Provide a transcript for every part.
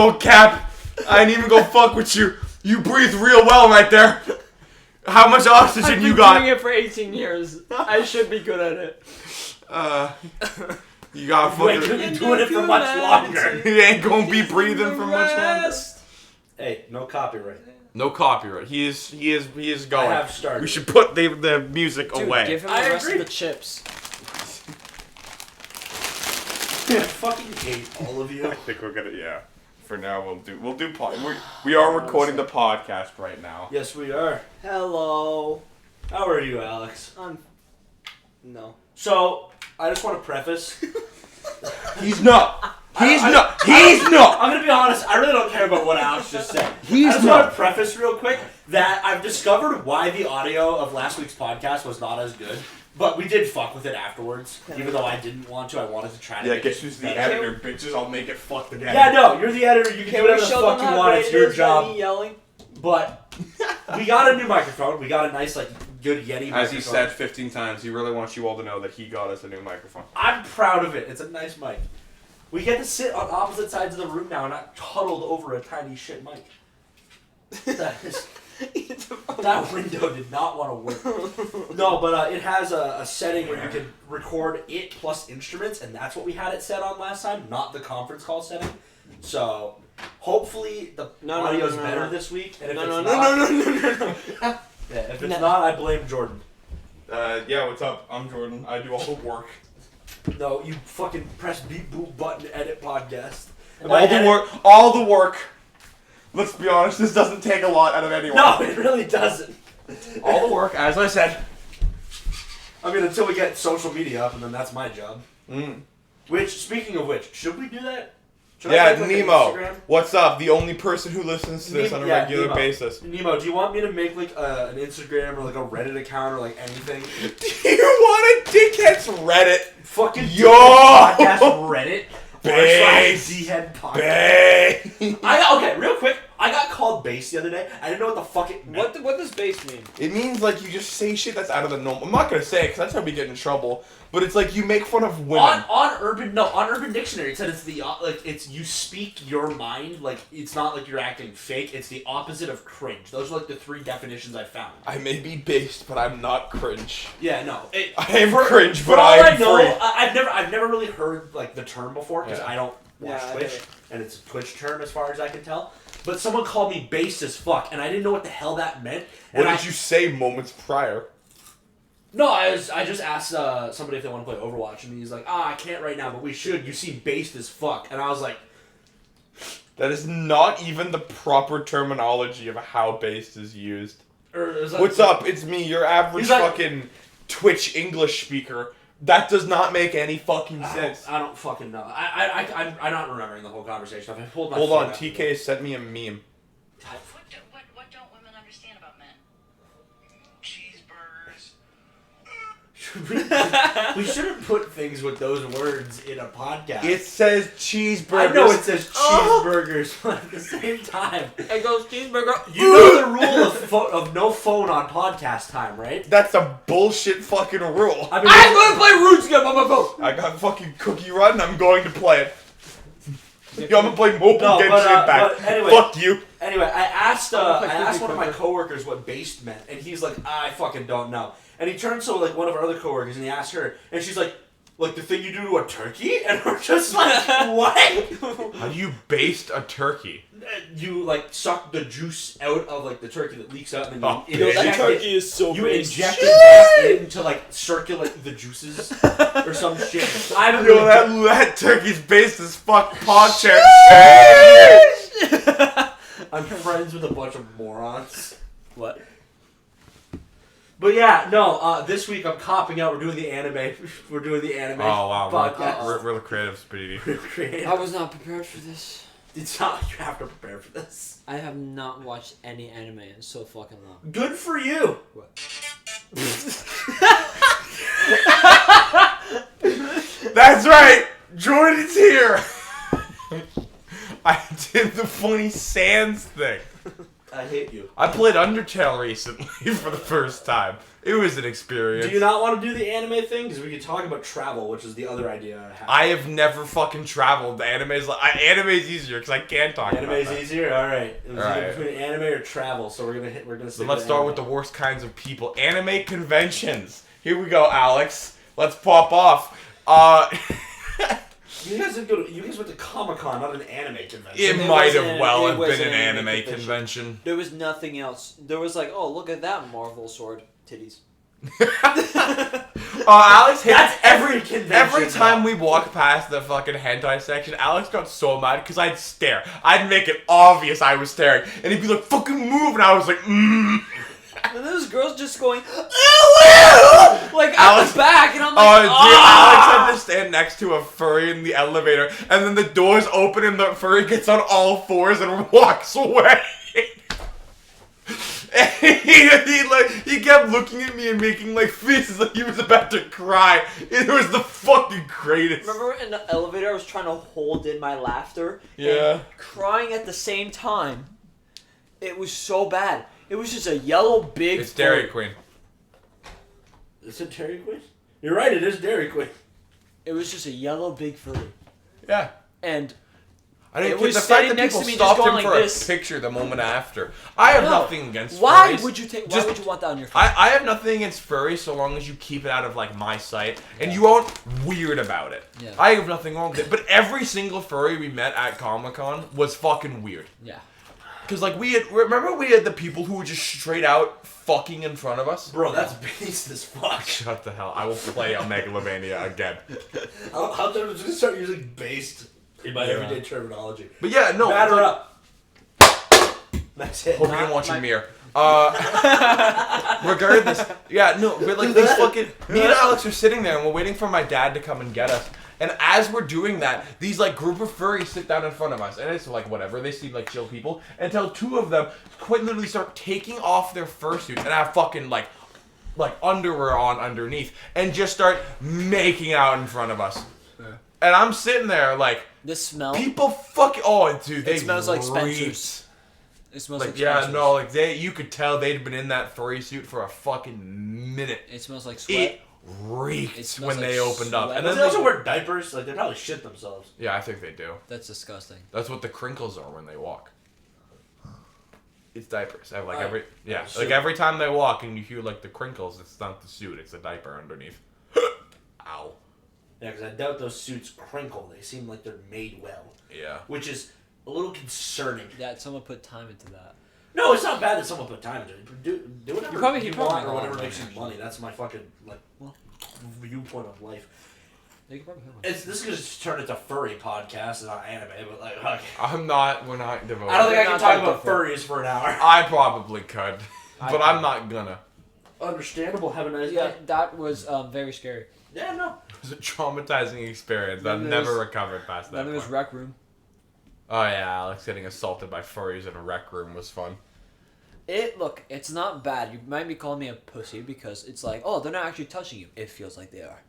Oh, Cap, I didn't even go fuck with you. You breathe real well right there. How much oxygen you got? I've been doing it for 18 years. I should be good at it. You got You ain't gonna be doing it for much longer. You ain't gonna be breathing for much longer. Hey, no copyright. No copyright. He is going. I have started. We should put the music Dude, away. give him the rest of the chips. I fucking hate all of you. I think we're gonna For now, we are recording the podcast right now. Yes, we are. Hello. How are you, Alex? No. So, I just want to preface. He's not. He's not. I'm gonna be honest. I really don't care about what Alex just said. I just want to preface real quick that I've discovered why the audio of last week's podcast was not as good. But we did fuck with it afterwards, even though I didn't want to. I wanted to try to. Yeah, guess who's the editor, bitches? I'll make it fucked again. Yeah, no, you're the editor. You can do whatever the fuck you want. It's your job. Me yelling? But we got a new microphone. We got a nice, good Yeti microphone. As he said 15 times, he really wants you all to know that he got us a new microphone. I'm proud of it. It's a nice mic. We get to sit on opposite sides of the room now, not huddled over a tiny shit mic. That window did not want to work. No, but it has a setting where you can record it plus instruments, and that's what we had it set on last time, not the conference call setting. So, hopefully the audio's better this week. And if it's not, yeah, if it's not, I blame Jordan. Yeah, what's up? I'm Jordan. I do all the work. No, you fucking press beep boop button edit podcast. All the work. Let's be honest, this doesn't take a lot out of anyone. No, it really doesn't. All the work, as I said. I mean, until we get social media up, and then that's my job. Mm. Which, speaking of which, should we do that? Should Yeah, I make, Nemo. an Instagram? What's up? The only person who listens to this on a regular basis. Nemo, do you want me to make an Instagram or a Reddit account or anything? Do you want a Dickheads Reddit? Fucking Yo! podcast Reddit. Base. Dhead podcast. Okay, real quick. I got called base the other day. I didn't know what the fuck it meant. What does base mean? It means you just say shit that's out of the norm. I'm not gonna say it because that's how we get in trouble. But it's you make fun of women. On Urban Dictionary it said it's it's you speak your mind, it's not you're acting fake. It's the opposite of cringe. Those are the three definitions I found. I may be based, but I'm not cringe. Yeah, no. I am cringe, but I am free. I've never really heard the term before because I don't watch Twitch, and it's a Twitch term as far as I can tell. But someone called me base as fuck, and I didn't know what the hell that meant. What did you say moments prior? No, I just asked somebody if they want to play Overwatch, and he's like, I can't right now, but we should. You seem based as fuck. And I was like... That is not even the proper terminology of how based is used. What's up? It's me, your average fucking Twitch English speaker. That does not make any fucking sense. I don't fucking know. I'm not remembering the whole conversation. I pulled my Hold on, TK sent me a meme. What don't women understand about men? Cheeseburgers. We shouldn't put things with those words in a podcast. It says cheeseburgers. I know it says cheeseburgers, but at the same time... It goes cheeseburger. You know the rule of no phone on podcast time, right? That's a bullshit fucking rule. I'm gonna play RuneScape on my phone. I got fucking Cookie Run, I'm going to play it. Yo, I'm gonna play mobile Genshin Impact. Anyway, fuck you. Anyway, I asked one of my coworkers what based meant, and he's like, I fucking don't know. And he turns to one of our other coworkers, and he asked her, and she's like the thing you do to a turkey? And we're just like, what? How do you baste a turkey? You suck the juice out of the turkey that leaks out, and then that turkey is so you inject it back in to circulate the juices or some shit. That turkey's based as fuck. Podcast. I'm friends with a bunch of morons. What? But yeah, no. This week I'm copping out. We're doing the anime. We're doing the anime. Oh wow, podcast. We're creative, Speedy. Real creative. I was not prepared for this. It's not. You have to prepare for this. I have not watched any anime in so fucking long. Good for you. What? That's right. Jordan's here. I did the funny sands thing. I hate you. I played Undertale recently for the first time. It was an experience. Do you not want to do the anime thing? Because we could talk about travel, which is the other idea I have. I have never fucking traveled. Anime's easier because I can't talk about that. Anime's easier? Alright. It was Alright. either between anime or travel, so we're gonna So let's start with the worst kinds of people. Anime conventions. Here we go, Alex. Let's pop off. You guys went to Comic-Con, not an anime convention. It might have well have been an anime convention. There was nothing else. There was like, oh, look at that Marvel sword. Titties. Alex hates That's every convention. Every time we walk past the fucking hentai section, Alex got so mad because I'd stare. I'd make it obvious I was staring. And he'd be like, fucking move. And I was like, And those girls just going, ooh, like at the back. And I'm like, dude, Alex had to stand next to a furry in the elevator. And then the doors open and the furry gets on all fours and walks away. And he kept looking at me and making like faces like he was about to cry. It was the fucking greatest. Remember in the elevator I was trying to hold in my laughter? Yeah. And crying at the same time. It was so bad. It was just a yellow big It's Dairy Queen. Is it Dairy Queen? You're right, it is Dairy Queen. It was just a yellow big furry. Yeah. And I didn't it get was the fact standing that next people to me stopped just him going for like a this. picture the moment after. I have nothing against why furries. would you take? Why Just- would you want that on your phone? I have nothing against furries so long as you keep it out of like my sight and you aren't weird about it. Yeah. I have nothing wrong with it. But every single furry we met at Comic-Con was fucking weird. Yeah. Cause like we had the people who were just straight out fucking in front of us. Bro, that's based as fuck. Shut the hell! I will play on Megalovania again. I'm just gonna start using based in my everyday terminology. But yeah, no. Batter like, up. That's it. Hope you didn't watch your mirror. Regardless, yeah, no, but like these fucking me and Alex are sitting there and we're waiting for my dad to come and get us. And as we're doing that, these like group of furries sit down in front of us, and it's like whatever. They seem like chill people until two of them quite literally start taking off their fursuits and have fucking like underwear on underneath, and just start making out in front of us. Yeah. And I'm sitting there like, The smell. people fucking dude, they It smells like reeked. Spencer's. It smells like Yeah, Spencer's. no, like you could tell they'd been in that furry suit for a fucking minute. It smells like sweat. It reeked It smells when like they opened up. sweat. And Does then they also wear diapers? Like, they probably shit themselves. yeah, I think they do. That's disgusting. That's what the crinkles are when they walk. It's diapers. I have like Alright. like Suit. every time they walk and you hear like the crinkles, it's not the suit, it's a diaper underneath. Ow. Yeah, because I doubt those suits crinkle. They seem like they're made well. Yeah. Which is a little concerning. That someone put time into that. No, it's not bad that someone put time into it. Do whatever You probably- you you probably want make or a lot whatever of makes you money, money. That's my fucking, like, Well. viewpoint of life. They could probably have one. This is going to turn into furry podcast and not anime, but like, okay. We're not devoted. I don't think I Not can talk that about different. furries for an hour. I probably could. But I'm not gonna. Understandable. Have a nice Yeah, day. that was very scary. Yeah, no. It was a traumatizing experience. I've Then never there's- recovered past that Then there was point. Rec Room. Oh yeah, Alex getting assaulted by furries in a rec room was fun. Look, it's not bad. You might be calling me a pussy because it's like, oh, they're not actually touching you. It feels like they are.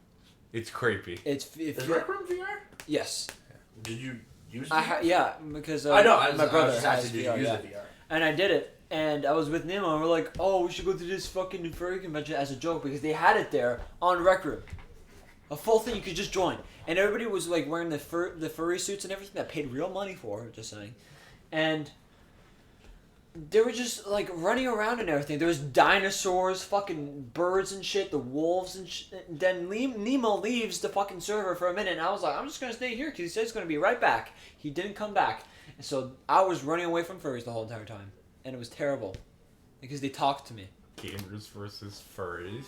It's creepy. Is Rec Room VR? Yes. Did you use VR? Yeah, because I know. my brother just has asking, did VR, you use yeah. the VR? And I did it, and I was with Nemo, and we're like, oh, we should go to this fucking furry convention as a joke because they had it there on Rec Room. A full thing you could just join. And everybody was like wearing the furry suits and everything that paid real money for, just saying. And they were just like running around and everything. There was dinosaurs, fucking birds and shit, the wolves and shit. Then Nemo leaves the fucking server for a minute, and I was like, I'm just gonna stay here because he said he's gonna be right back. He didn't come back, and so I was running away from furries the whole entire time, and it was terrible because they talked to me. Gamers versus furries.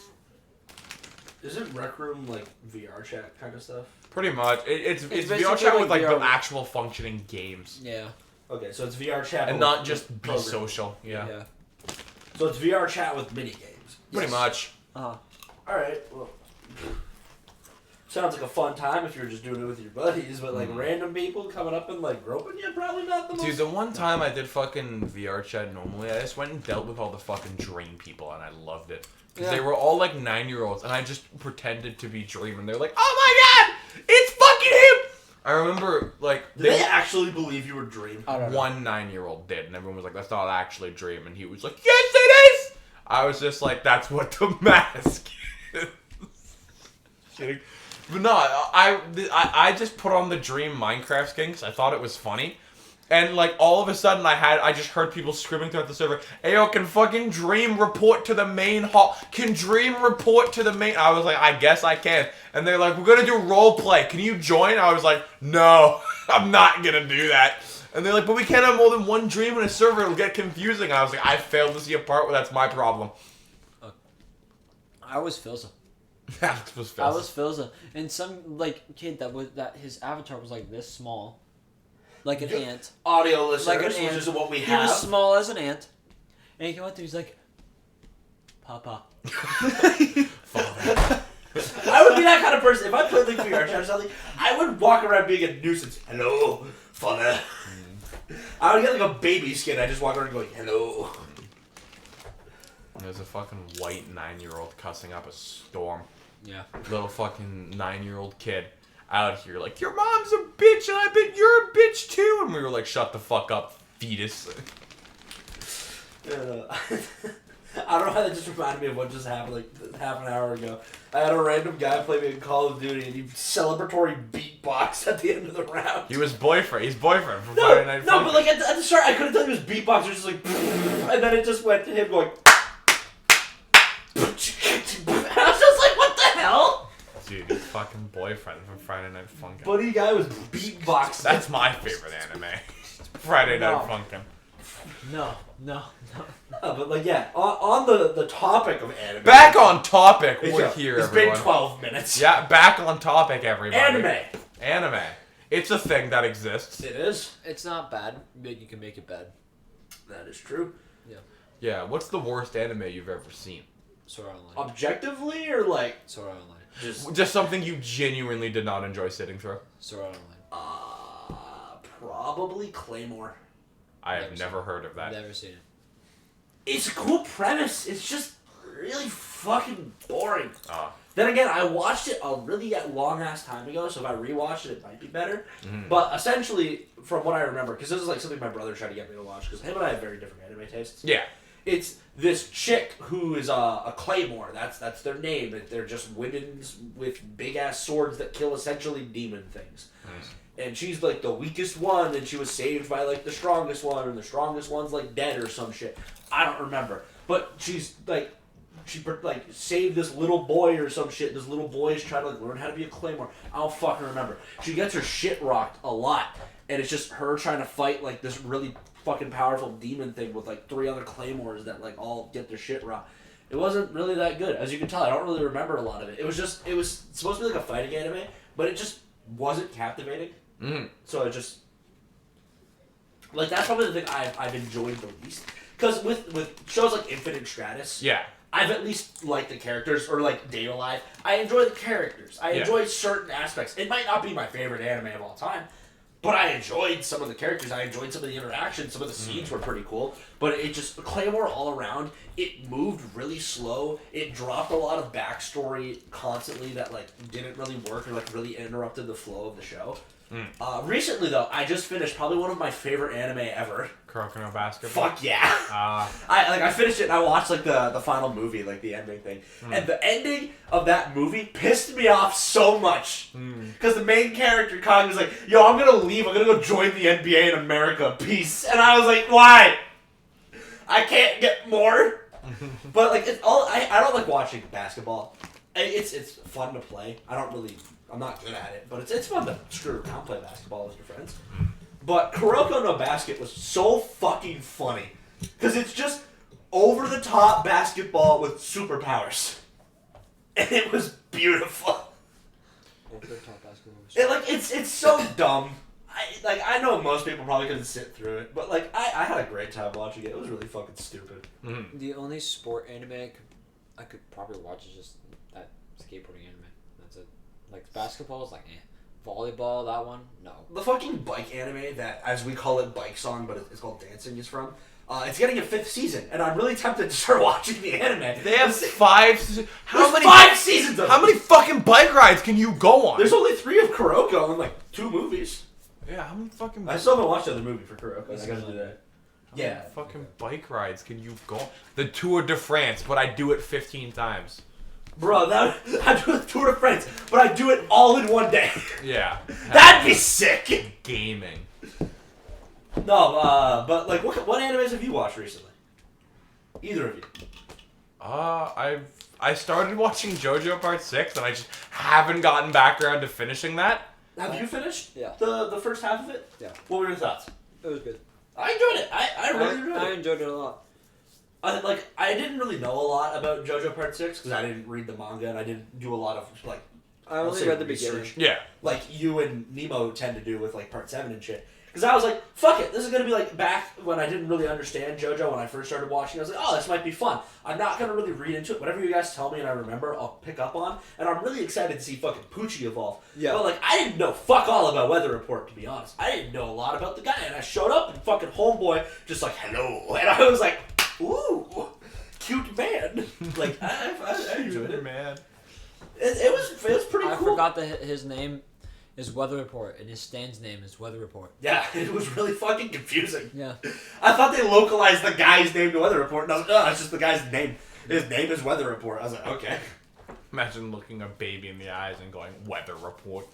Isn't Rec Room like VR chat kind of stuff? Pretty much. It's basically VR chat like with like VR the actual functioning games. Yeah. Okay, so it's VR chat And with- not just with be programming. social. Yeah. So it's VR chat with mini games. Pretty much. Uh-huh. All right. Well, sounds like a fun time if you're just doing it with your buddies, but like random people coming up and like groping you, probably not the most. Dude, the one time I did fucking VR chat normally, I just went and dealt with all the fucking dream people, and I loved it. Because they were all like 9-year-olds, and I just pretended to be Dream, and they're like, oh my god, it's fucking him! I remember, like... Did they actually believe you were Dream? I don't know. One 9-year-old did, and everyone was like, that's not actually Dream. And he was like, yes, it is! I was just like, that's what the mask is. Kidding. But no, I just put on the Dream Minecraft skin because I thought it was funny. And, like, all of a sudden, I just heard people screaming throughout the server, Ayo, can fucking Dream report to the main hall? Can Dream report to the main... I was like, I guess I can. And they're like, we're gonna do roleplay. Can you join? I was like, no, I'm not gonna do that. And they're like, but we can't have more than one Dream in a server. It'll get confusing. I was like, I failed to see a part where that's my problem. I was Philza. Alex was Philza. I was Philza. And some, like, kid that his avatar was, like, this small. Like an ant. Audio listeners, Like an which ant. is what we He have. was small as an ant. And he came out there, he's like, Papa. Father. I would be that kind of person. If I played Link VR Chat or something, I would walk around being a nuisance. Hello, father. I would get like a baby skin. I just walk around going, hello. There's a fucking white 9-year-old cussing up a storm. Yeah. Little fucking 9-year-old kid out here like, your mom's a bitch and I bet you're a bitch too. And we were like, shut the fuck up, fetus. I don't know how that just reminded me of what just happened like half an hour ago. I had a random guy play me in Call of Duty and he celebratory beatbox at the end of the round. He was boyfriend. He's boyfriend from Friday Night No, Funkin'. but like at the start I couldn't tell he was beatbox. It was just like, and then it just went to him going. I was just like, what the hell? Dude, his fucking boyfriend from Friday Night Funkin'. Buddy guy was beatboxing. That's my favorite anime. Friday Night Funkin'. No. No, but like yeah, on the topic of anime. Back on topic. We're here, It's everyone. been 12 minutes. Yeah, back on topic, everybody. Anime. It's a thing that exists. It is. It's not bad, but you can make it bad. That is true. Yeah, what's the worst anime you've ever seen? Sword Art Online. Objectively or like Sword Art Online. Just something you genuinely did not enjoy sitting through. Sword Art Online. Probably Claymore. I have never heard of that. Never seen it. It's a cool premise. It's just really fucking boring. Oh. Then again, I watched it a really long ass time ago, so if I rewatched it, it might be better. Mm-hmm. But essentially, from what I remember, because this is like something my brother tried to get me to watch, because him and I have very different anime tastes. Yeah. It's this chick who is a claymore. That's their name. They're just women with big ass swords that kill essentially demon things. Nice. And she's like the weakest one, and she was saved by like the strongest one, and the strongest one's like dead or some shit. I don't remember. But she's like, she like saved this little boy or some shit. This little boy is trying to like learn how to be a claymore. I don't fucking remember. She gets her shit rocked a lot, and it's just her trying to fight like this really fucking powerful demon thing with like 3 other claymores that like all get their shit rocked. It wasn't really that good. As you can tell, I don't really remember a lot of it. It was supposed to be like a fighting anime, but it just wasn't captivating. Mm-hmm. So it just like that's probably the thing I've enjoyed the least. Because with shows like Infinite Stratus, Yeah. I've at least liked the characters, or like Day of Life. I enjoy the characters. I enjoy certain aspects. It might not be my favorite anime of all time, but I enjoyed some of the characters. I enjoyed some of the interactions. Some of the scenes were pretty cool. But it just, Claymore all around, it moved really slow. It dropped a lot of backstory constantly that like didn't really work or like really interrupted the flow of the show. Recently though, I just finished probably one of my favorite anime ever. Kuroko no Basketball. Fuck yeah! I finished it and I watched like the final movie, like the ending thing, and the ending of that movie pissed me off so much because the main character Kong was like, "Yo, I'm gonna leave. I'm gonna go join the NBA in America. Peace." And I was like, "Why? I can't get more." But like it's all I don't like watching basketball. It's fun to play. I'm not good at it, but it's fun to screw around, play basketball with your friends. But Kuroko no Basket was so fucking funny. Because it's just over-the-top basketball with superpowers. And it was beautiful. Over-the-top basketball. It's so dumb. I know most people probably couldn't sit through it, but like I had a great time watching it. It was really fucking stupid. Mm-hmm. The only sport anime I could probably watch is just that skateboarding anime. That's it. Like basketball is like volleyball, that one, no. The fucking bike anime that, as we call it, Bike Song, but it's called Dancing, is from. It's getting a 5th season, and I'm really tempted to start watching the anime. They have 5. How There's many 5 seasons of it. How many fucking bike rides can you go on? There's only 3 of Kuroko and like 2 movies. Yeah, how many fucking... I still haven't watched the other movie for Kuroko. I gotta do that. Yeah. How many fucking bike rides can you go? The Tour de France, but I do it 15 times. Bro, I do the Tour de France, but I do it all in one day. Yeah. That'd be sick. Gaming. No, but like, what animes have you watched recently? Either of you? I started watching JoJo Part 6, and I just haven't gotten back around to finishing that. Have you finished? Yeah. The first half of it? Yeah. What were your thoughts? It was good. I enjoyed it. I really enjoyed it. I enjoyed it a lot. I didn't really know a lot about JoJo Part 6 because I didn't read the manga and I didn't do a lot of like. I only read the beginning. Yeah. Like you and Nemo tend to do with like Part 7 and shit. Because I was like, fuck it, this is gonna be like back when I didn't really understand JoJo when I first started watching. I was like, oh, this might be fun. I'm not gonna really read into it. Whatever you guys tell me and I remember, I'll pick up on. And I'm really excited to see fucking Poochie evolve. Yeah. But like, I didn't know fuck all about Weather Report, to be honest. I didn't know a lot about the guy, and I showed up and fucking homeboy just like hello, and I was like, ooh, cute man. Like I enjoyed it. Man. It was pretty I cool. forgot that his name is Weather Report, and his stand's name is Weather Report. Yeah, it was really fucking confusing. Yeah. I thought they localized the guy's name to Weather Report, and I was like, oh, it's just the guy's name. His name is Weather Report. I was like, okay. Imagine looking a baby in the eyes and going, Weather Report.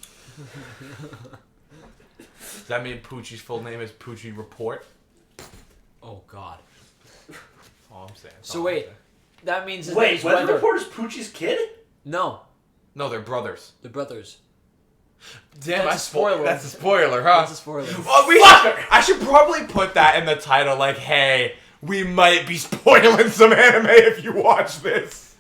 Does that mean Poochie's full name is Poochie Report? Oh God. All I'm saying. So wait, that means his Wait, name's Weather Report is Poochie's kid? No, No, they're brothers. the brothers. Damn, That's a spoiler. That's a spoiler, huh? That's a spoiler. Oh, I should probably put that in the title, like, hey, we might be spoiling some anime if you watch this.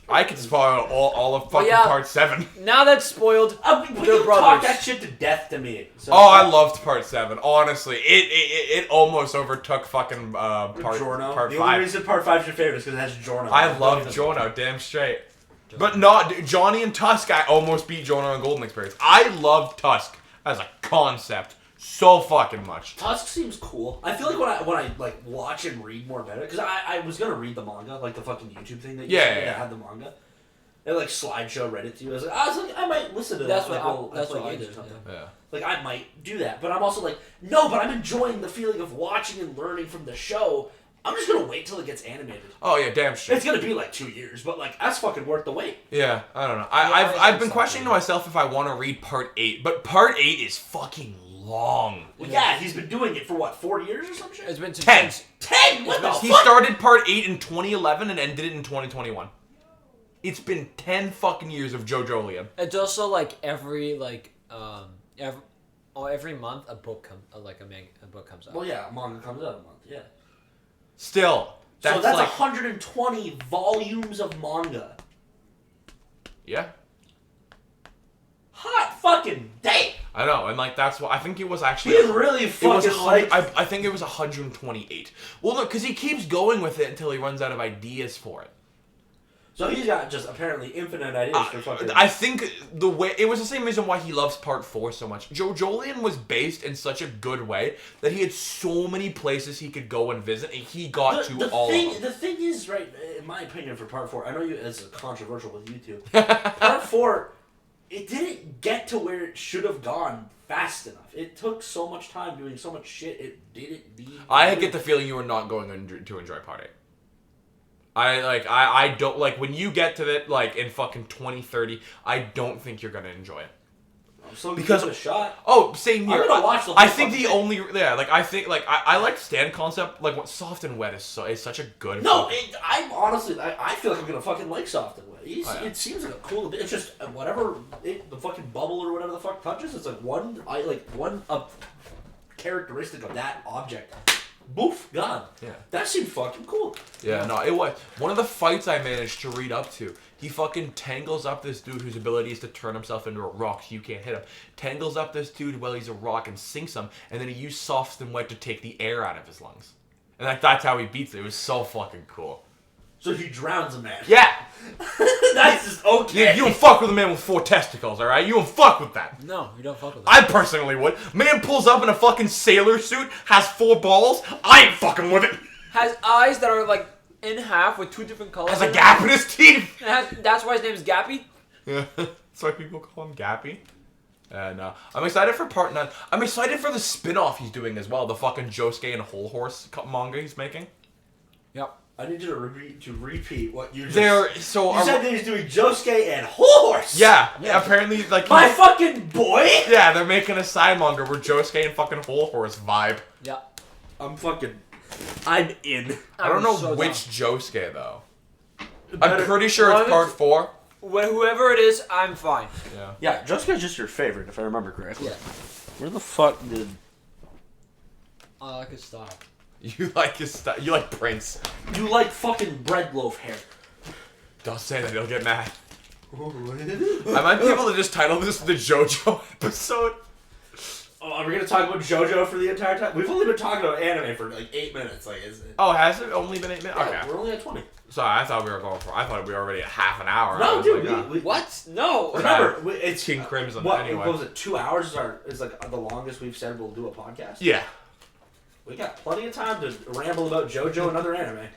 I could spoil all of fucking Part 7. Now that's spoiled. You They're talk brothers. that shit to death to me. So Oh, I loved Part 7. Honestly, it almost overtook fucking Part Giorno. Part The 5. only reason Part 5 is your favorite is because it has Giorno. I love Giorno, damn straight. But not Johnny and Tusk. I almost beat Giorno and Golden Experience. I love Tusk as a concept so fucking much. Tusk seems cool. I feel like when I like watch and read more about it, because I was gonna read the manga, like the fucking YouTube thing that you Yeah, said yeah, that had the manga. It like slideshow read it to you. I was like, I might listen to That's that. what Like, I play games did. or something. Yeah. Like I might do that, but I'm also like, no, but I'm enjoying the feeling of watching and learning from the show. I'm just gonna wait till it gets animated. Oh yeah, damn straight. It's gonna be like 2 years, but like that's fucking worth the wait. Yeah, I don't know. I I've been questioning to myself if I want to read Part 8, but Part 8 is fucking long. Well, yeah, he's been doing it for what, 4 years or some shit? It's been 10. 10. What the He fuck? started Part 8 in 2011 and ended it in 2021. It's been 10 fucking years of JoJo Liam. It's also like every month a book comes out. Well, yeah, manga comes out a month. Yeah. Still, that's, So that's like 120 volumes of manga. yeah. Hot fucking day. I know, and like that's what I think it was He actually. is really It was fucking like. I think it was 128. Well, look, because he keeps going with it until he runs out of ideas for it. So he's got just apparently infinite ideas for fucking. I think the way it was the same reason why he loves Part 4 so much. JoJolion was based in such a good way that he had so many places he could go and visit, and he got to all of them. The thing is, right, in my opinion, for Part 4, I know it's controversial with you two. Part 4, it didn't get to where it should have gone fast enough. It took so much time doing so much shit. It didn't need. I get the feeling you were not going to enjoy Part 8. I don't like when you get to it like in fucking 2030. I don't think you're gonna enjoy it. So Because- give it a shot. Oh, same here. I'm gonna watch the whole I think the fucking only I think like I like stand concept like what soft and wet is such a good. No, fucking- I'm honestly, I feel like I'm gonna fucking like Soft and Wet. Oh, yeah. It seems like a cool. It's just whatever the fucking bubble or whatever the fuck touches. It's like one characteristic of that object. Boof, gone. Yeah. That seemed fucking cool. Yeah, no, it was one of the fights I managed to read up to. He fucking tangles up this dude whose ability is to turn himself into a rock so you can't hit him. Tangles up this dude while he's a rock and sinks him, and then he used soft and wet to take the air out of his lungs. And that's how he beats it. It was so fucking cool. So he drowns a man. Yeah! That's just okay. You don't fuck with a man with 4 testicles, alright? You don't fuck with that. No, you don't fuck with that. I personally would. Man pulls up in a fucking sailor suit, has 4 balls. I ain't fucking with it. Has eyes that are like in half with 2 different colors. Has a gap in his teeth. That's why his name is Gappy. Yeah, that's why people call him Gappy. And I'm excited for part 9. I'm excited for the spin-off he's doing as well. The fucking Josuke and Whole Horse manga he's making. Yep. I need you to repeat what you just... You said that he's doing Josuke and Whole Horse! Yeah, apparently, like... My fucking boy! Yeah, they're making a side manga where Josuke and fucking Whole Horse vibe. Yeah. I'm in. I don't know so which Josuke, though. Better- I'm pretty sure it's part 4. Whoever it is, I'm fine. Yeah, Josuke's just your favorite, if I remember correctly. Yeah. Where the fuck did... I like his style. You like his style. You like Prince. You like fucking bread loaf hair. Don't say that, he'll get mad. I might be able to just title this the JoJo episode. Oh, are we gonna talk about JoJo for the entire time? We've only been talking about anime for like 8 minutes. Like, is it? Oh, has it only been 8 minutes? Yeah, Okay. we're only at 20. Sorry, I thought we were already at half an hour. I No, was dude, like, we What? No. remember it's King Crimson. What Anyway. was it? 2 hours is like the longest we've said we'll do a podcast. Yeah. We got plenty of time to ramble about JoJo and other anime.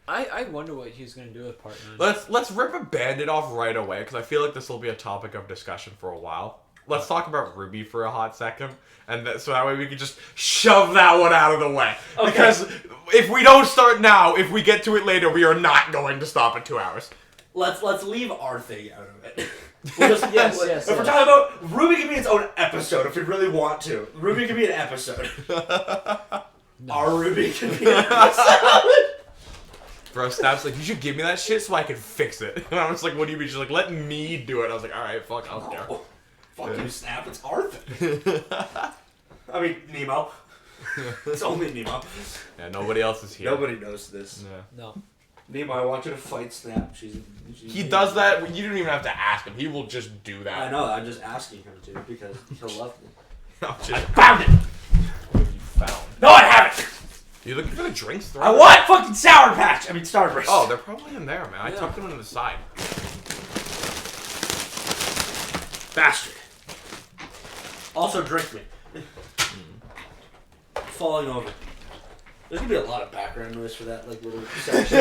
I wonder what he's gonna do with part 9. Let's rip a Band-Aid off right away because I feel like this will be a topic of discussion for a while. Let's talk about Ruby for a hot second, and so that way we can just shove that one out of the way. Okay. Because if we don't start now, if we get to it later, we are not going to stop at 2 hours. Let's leave our thing out of it. We'll just, Yes, if we're talking about Ruby can be its own episode if we really want to. Ruby can be an episode. Our Ruby can be an episode. Bro, Snap's like, you should give me that shit so I can fix it. And I was like, what do you mean? She's like, let me do it. I was like, alright, fuck, I don't care. Oh, fuck you, Snap. It's our thing. I mean, Nemo. It's only Nemo. Yeah, nobody else is here. Nobody knows this. Yeah. No. Nemo, I want you to fight Snap. She's He does that. You don't even have to ask him. He will just do that. I know. I'm just asking him to because he'll love me. I Found it. What have you found? No, I haven't. You looking for the drinks? I want fucking Sour Patch. I mean Starburst. Oh, they're probably in there, man. I Yeah. tucked them into the side. Bastard. Also, drink me. Falling over. There's gonna be a lot of background noise for that, like little section.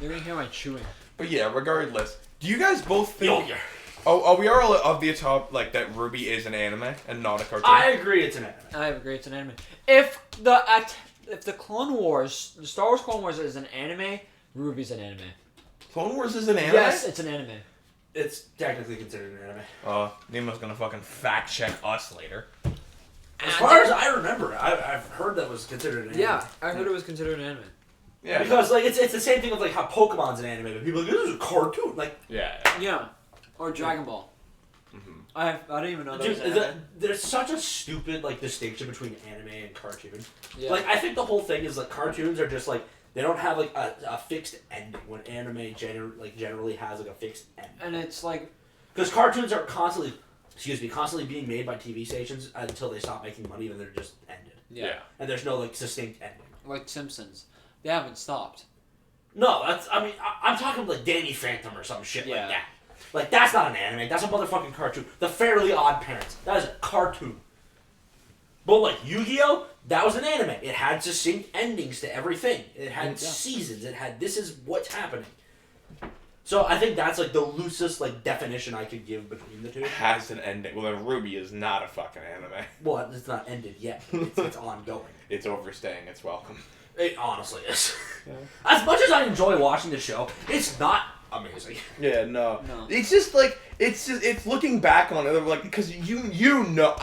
You're gonna hear my chewing. But yeah, regardless, do you guys both think? Yeah. Oh, we are all of the top like that. Ruby is an anime and not a cartoon. I agree, it's an anime. I agree, it's an anime. If the Clone Wars, the Star Wars Clone Wars is an anime, Ruby's an anime. Clone Wars is an anime. Yes, it's an anime. It's technically considered an anime. Nemo's gonna fucking fact check us later. As far as I remember, I've heard that was considered an anime. Yeah, I heard it was considered an anime. Yeah. Because like it's the same thing with like how Pokemon's an anime, but people are like, this is a cartoon. Like, Yeah. Yeah, or Dragon Ball. Mm-hmm. I didn't even know that dude, was anime. there's such a stupid like distinction between anime and cartoon. Yeah. Like I think the whole thing is like cartoons are just like they don't have like a fixed ending when anime generally has like a fixed ending. And it's like Because cartoons are constantly being made by TV stations until they stop making money and they're just ended. Yeah. And there's no like succinct ending. like Simpsons, they haven't stopped. No, I'm talking like Danny Phantom or some shit Yeah. like that. Like that's not an anime. That's a motherfucking cartoon. The Fairly Odd Parents. That is a cartoon. But like Yu-Gi-Oh, that was an anime. It had succinct endings to everything. It had seasons. It had this is what's happening. So I think that's like the loosest like definition I could give between the two. Has an ending. Well, then Ruby is not a fucking anime. Well, it's not ended yet. It's ongoing. It's overstaying its welcome. It honestly is. Yeah. As much as I enjoy watching the show, it's not amazing. Yeah, no. No. It's just like it's looking back on it like because you know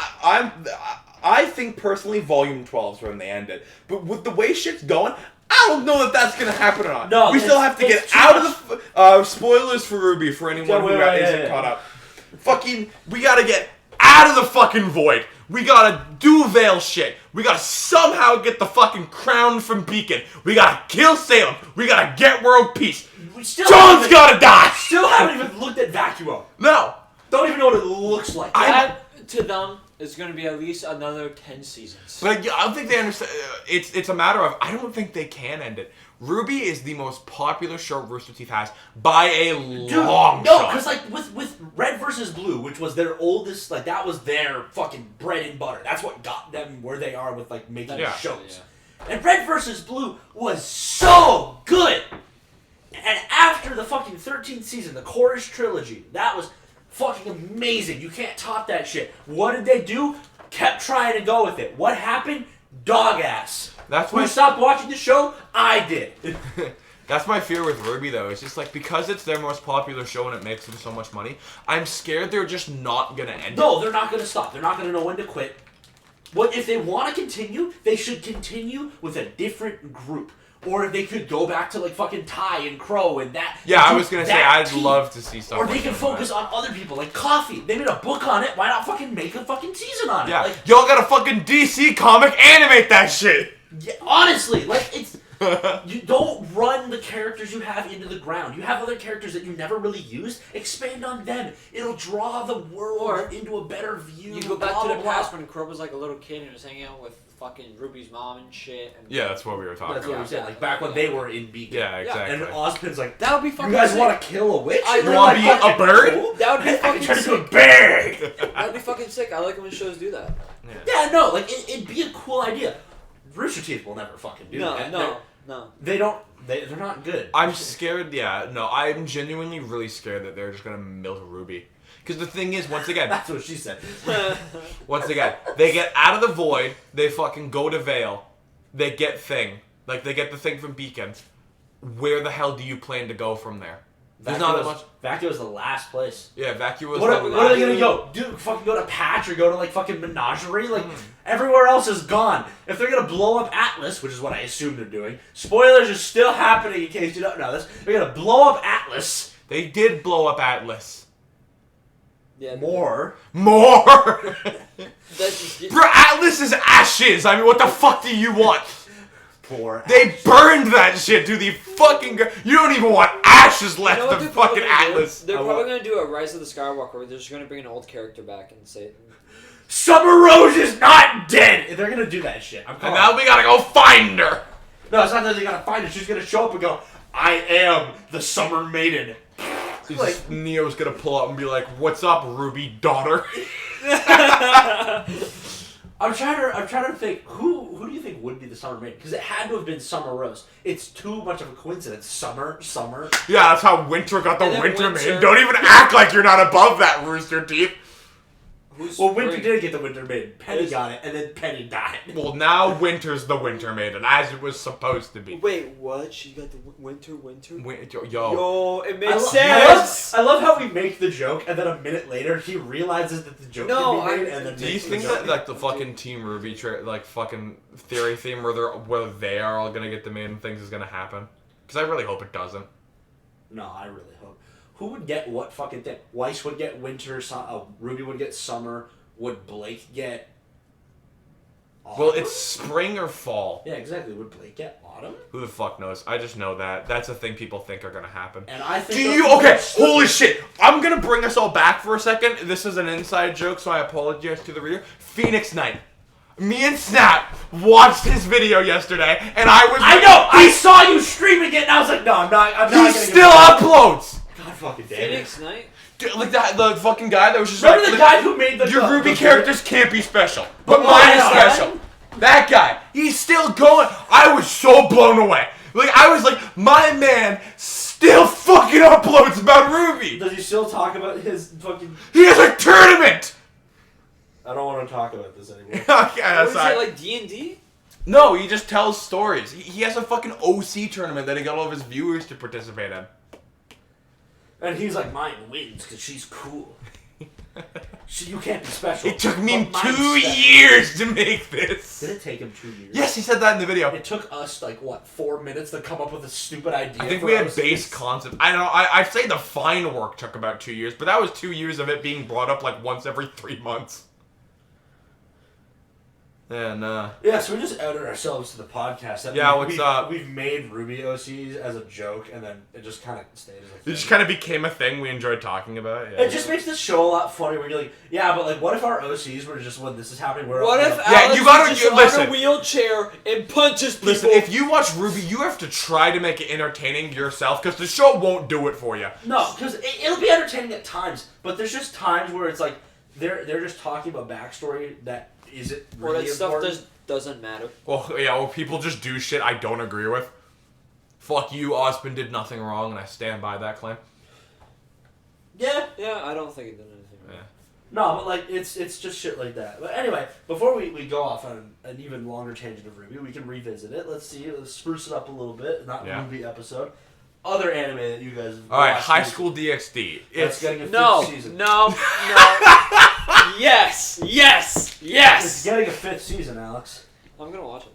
I think personally Volume 12 is when they ended, but with the way shit's going, I don't know that that's gonna happen or not. No, we still have to get out of the spoilers for Ruby for anyone who isn't caught up. Fucking, we gotta get out of the fucking void. We gotta do Veil shit. We gotta somehow get the fucking crown from Beacon. We gotta kill Salem. We gotta get world peace. John's gotta die. Still haven't even looked at Vacuo. No. Don't even know what it looks like. That, to them, is going to be at least another 10 seasons. But I don't think they understand. It's a matter of I don't think they can end it. Ruby is the most popular show Rooster Teeth has by a long shot. No, because like with Red versus Blue, which was their oldest, like that was their fucking bread and butter. That's what got them where they are with like making shows. Yeah. And Red versus Blue was so good. And after the fucking 13th season, the Chorus trilogy, that was Fucking amazing. You can't top that shit. What did they do? Kept trying to go with it. What happened? Dog ass. That's Who why. stopped watching the show? I did. That's my fear with RWBY, though. It's just like, because it's their most popular show and it makes them so much money, I'm scared they're just not gonna end it. No, they're not gonna stop. They're not gonna know when to quit. What if they want to continue? They should continue with a different group, or if they could go back to like fucking Ty and Crow and that. Yeah, I was gonna say I'd team. love to see something. Or they can focus on other people, like Coffee. They made a book on it. Why not fucking make a fucking season on it? Yeah, Like, y'all got a fucking DC comic, animate that shit. yeah, honestly, like it's. You don't run the characters you have into the ground. You have other characters that you never really used. Expand on them. It'll draw the world into a better view. You go back blah, to the blah, past blah. when Crow was like a little kid and was hanging out with fucking Ruby's mom and shit. And Yeah, that's what we were talking That's what about. we said. Like back when they were in Beacon. Yeah, exactly. And Ozpin's like, that would be fucking you guys sick. want to kill a witch? I You want to be a bird? That would be I fucking can turn into a sick. bear. That would be fucking sick. I like when shows do that. Yeah, no, like it'd be a cool idea. Rooster Teeth will never fucking do that. No. They don't. They're not good. I'm scared, I'm genuinely really scared that they're just gonna milk Ruby. Because the thing is, once again, That's what she said. they get out of the void, they fucking go to Vale, they get Thing. Like, they get the Thing from Beacon. Where the hell do you plan to go from there? There's not that much. Vacuo was the last place. Yeah, Vacuo was What the are they gonna last- go? Dude, fucking go to Patch or go to like fucking Menagerie? Like everywhere else is gone. If they're gonna blow up Atlas, which is what I assume they're doing, spoilers are still happening in case you don't know this. They're gonna blow up Atlas They did blow up Atlas. Yeah. more. More! That's, Bro, Atlas is ashes! I mean, what the fuck do you want? Poor. They burned that shit to the fucking ground. You don't even want ashes left You know what of they're probably fucking gonna do? Atlas. They're I probably want- gonna do a Rise of the Skywalker where they're just gonna bring an old character back and say, Summer Rose is not dead. They're gonna do that shit. I'm And calling now it. we gotta go find her! No, it's not that they gotta find her. She's gonna show up and go, I am the Summer Maiden. Like, Neo's gonna pull up and be like, "What's up, Ruby daughter?" I'm trying to think who do you think would be the Summer Maiden? Because it had to have been Summer Rose. It's too much of a coincidence. Summer. Yeah, that's how Winter got the And then Winter Winter- Maiden. Don't even act like you're not above that, Rooster Teeth. "Who's Well, Winter spring?" did get the Winter Maiden. Penny Is- got it, and then Penny died. Well, now Winter's the Winter Maiden, as it was supposed to be. Wait, what? She got the winter? Yo. Yo, it I makes lo- sense. I love how we make the joke, and then a minute later he realizes that the joke No, can be made, I- and then Do you makes the think joke. that like the fucking Team Ruby like fucking theory theme where they are all gonna get the maiden things is gonna happen? Because I really hope it doesn't. No, I really hope. Who would get what fucking thing? Weiss would get Winter. Ruby would get Summer. Would Blake get? Autumn? Well, it's spring or fall. Yeah, exactly. Would Blake get Autumn? Who the fuck knows? I just know that that's a thing people think are gonna happen. And I think. Do you? Okay, holy shit! I'm gonna bring us all back for a second. This is an inside joke, so I apologize to the reader. Phoenix Knight. Me and Snap watched his video yesterday, and I was. I know. I saw you streaming it, and I was like, no, I'm not. I'm not. He gonna still get uploads. God fucking damn it. Phoenix Knight? Dude, like that, the fucking guy that was just Remember like, the guy who made the your Ruby the- characters can't be special, but why mine is not? special. That guy, he's still going. I was so blown away. Like I was like, my man still fucking uploads about Ruby. Does he still talk about his fucking? He has a tournament. I don't want to talk about this anymore. Okay, What that's is all it, right. like D&D? No, he just tells stories. He has a fucking OC tournament that he got all of his viewers to participate in. And he's like, mine wins because she's cool. You can't be special. It took me But mine's 2 special. years to make this. Did it take him 2 years? Yes, he said that in the video. It took us like what 4 minutes to come up with a stupid idea. I think for we had us. base concept. I don't know. I'd say the fine work took about 2 years, but that was 2 years of it being brought up like once every 3 months. And Yeah, so we just outed ourselves to the podcast. That Yeah, we- what's we've, up? We've made Ruby OCs as a joke, and then it just kind of stayed as a it thing. just kind of became a thing we enjoyed talking about. Yeah. It just makes the show a lot funnier when you're like, yeah, but like, what if our OCs were just when this is happening? We're What if Yeah, Alex you gotta- is just listen. on a wheelchair and punches people? Listen, if you watch Ruby, you have to try to make it entertaining yourself because the show won't do it for you. No, because it'll be entertaining at times, but there's just times where it's like they're just talking about backstory that isn't or really that stuff important. just doesn't matter. Well, yeah, well, people just do shit I don't agree with. Fuck you, Osmond did nothing wrong, and I stand by that claim. Yeah. Yeah, I don't think it did anything. Yeah. No, but like it's just shit like that. But anyway, before we go off on an even longer tangent of RWBY, we can revisit it. Let's see, let's spruce it up a little bit. Not movie episode. Other anime that you guys have All right, watched High School DxD. It's getting a fifth No, season. no. Yes. It's getting a fifth season, Alex. I'm gonna watch it.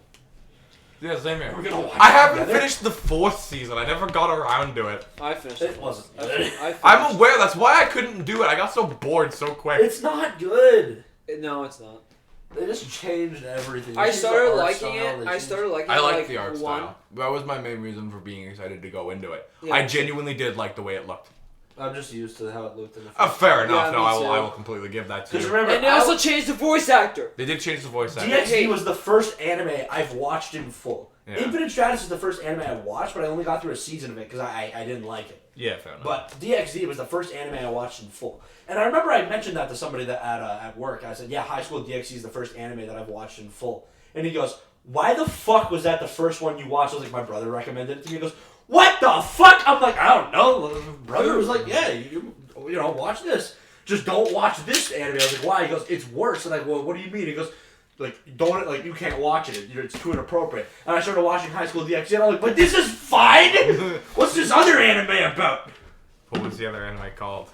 Yeah, same here. We're gonna watch I it haven't together. finished the 4th season. I never got around to it. I finished It wasn't I good. finished. I'm aware. That's why I couldn't do it. I got so bored so quick. It's not good. No, it's not. They just changed everything. They I changed the started art liking style, it. they I changed- started liking I it. like like the art one. style. That was my main reason for being excited to go into it. Yeah. I genuinely did like the way it looked. I'm just used to how it looked in the. Fair enough. Yeah, no, me I too. will completely give that to Because you. remember, And they also changed the voice actor. They did change the voice actor. DxD was the first anime I've watched in full. Yeah. Infinite Stratus is the first anime I watched, but I only got through a season of it because I didn't like it. Yeah, fair enough. But DxD was the first anime I watched in full. And I remember I mentioned that to somebody that at work. I said, yeah, High School DxD is the first anime that I've watched in full. And he goes, why the fuck was that the first one you watched? I was like, my brother recommended it to me. He goes, what the fuck? I'm like, I don't know. Brother was like, yeah, you know, watch this. Just don't watch this anime. I was like, why? He goes, it's worse. And I go, well, what do you mean? He goes, like, don't, like, you can't watch it. It's too inappropriate. And I started watching High School DxD, and I'm like, but this is fine! What's this other anime about? What was the other anime called?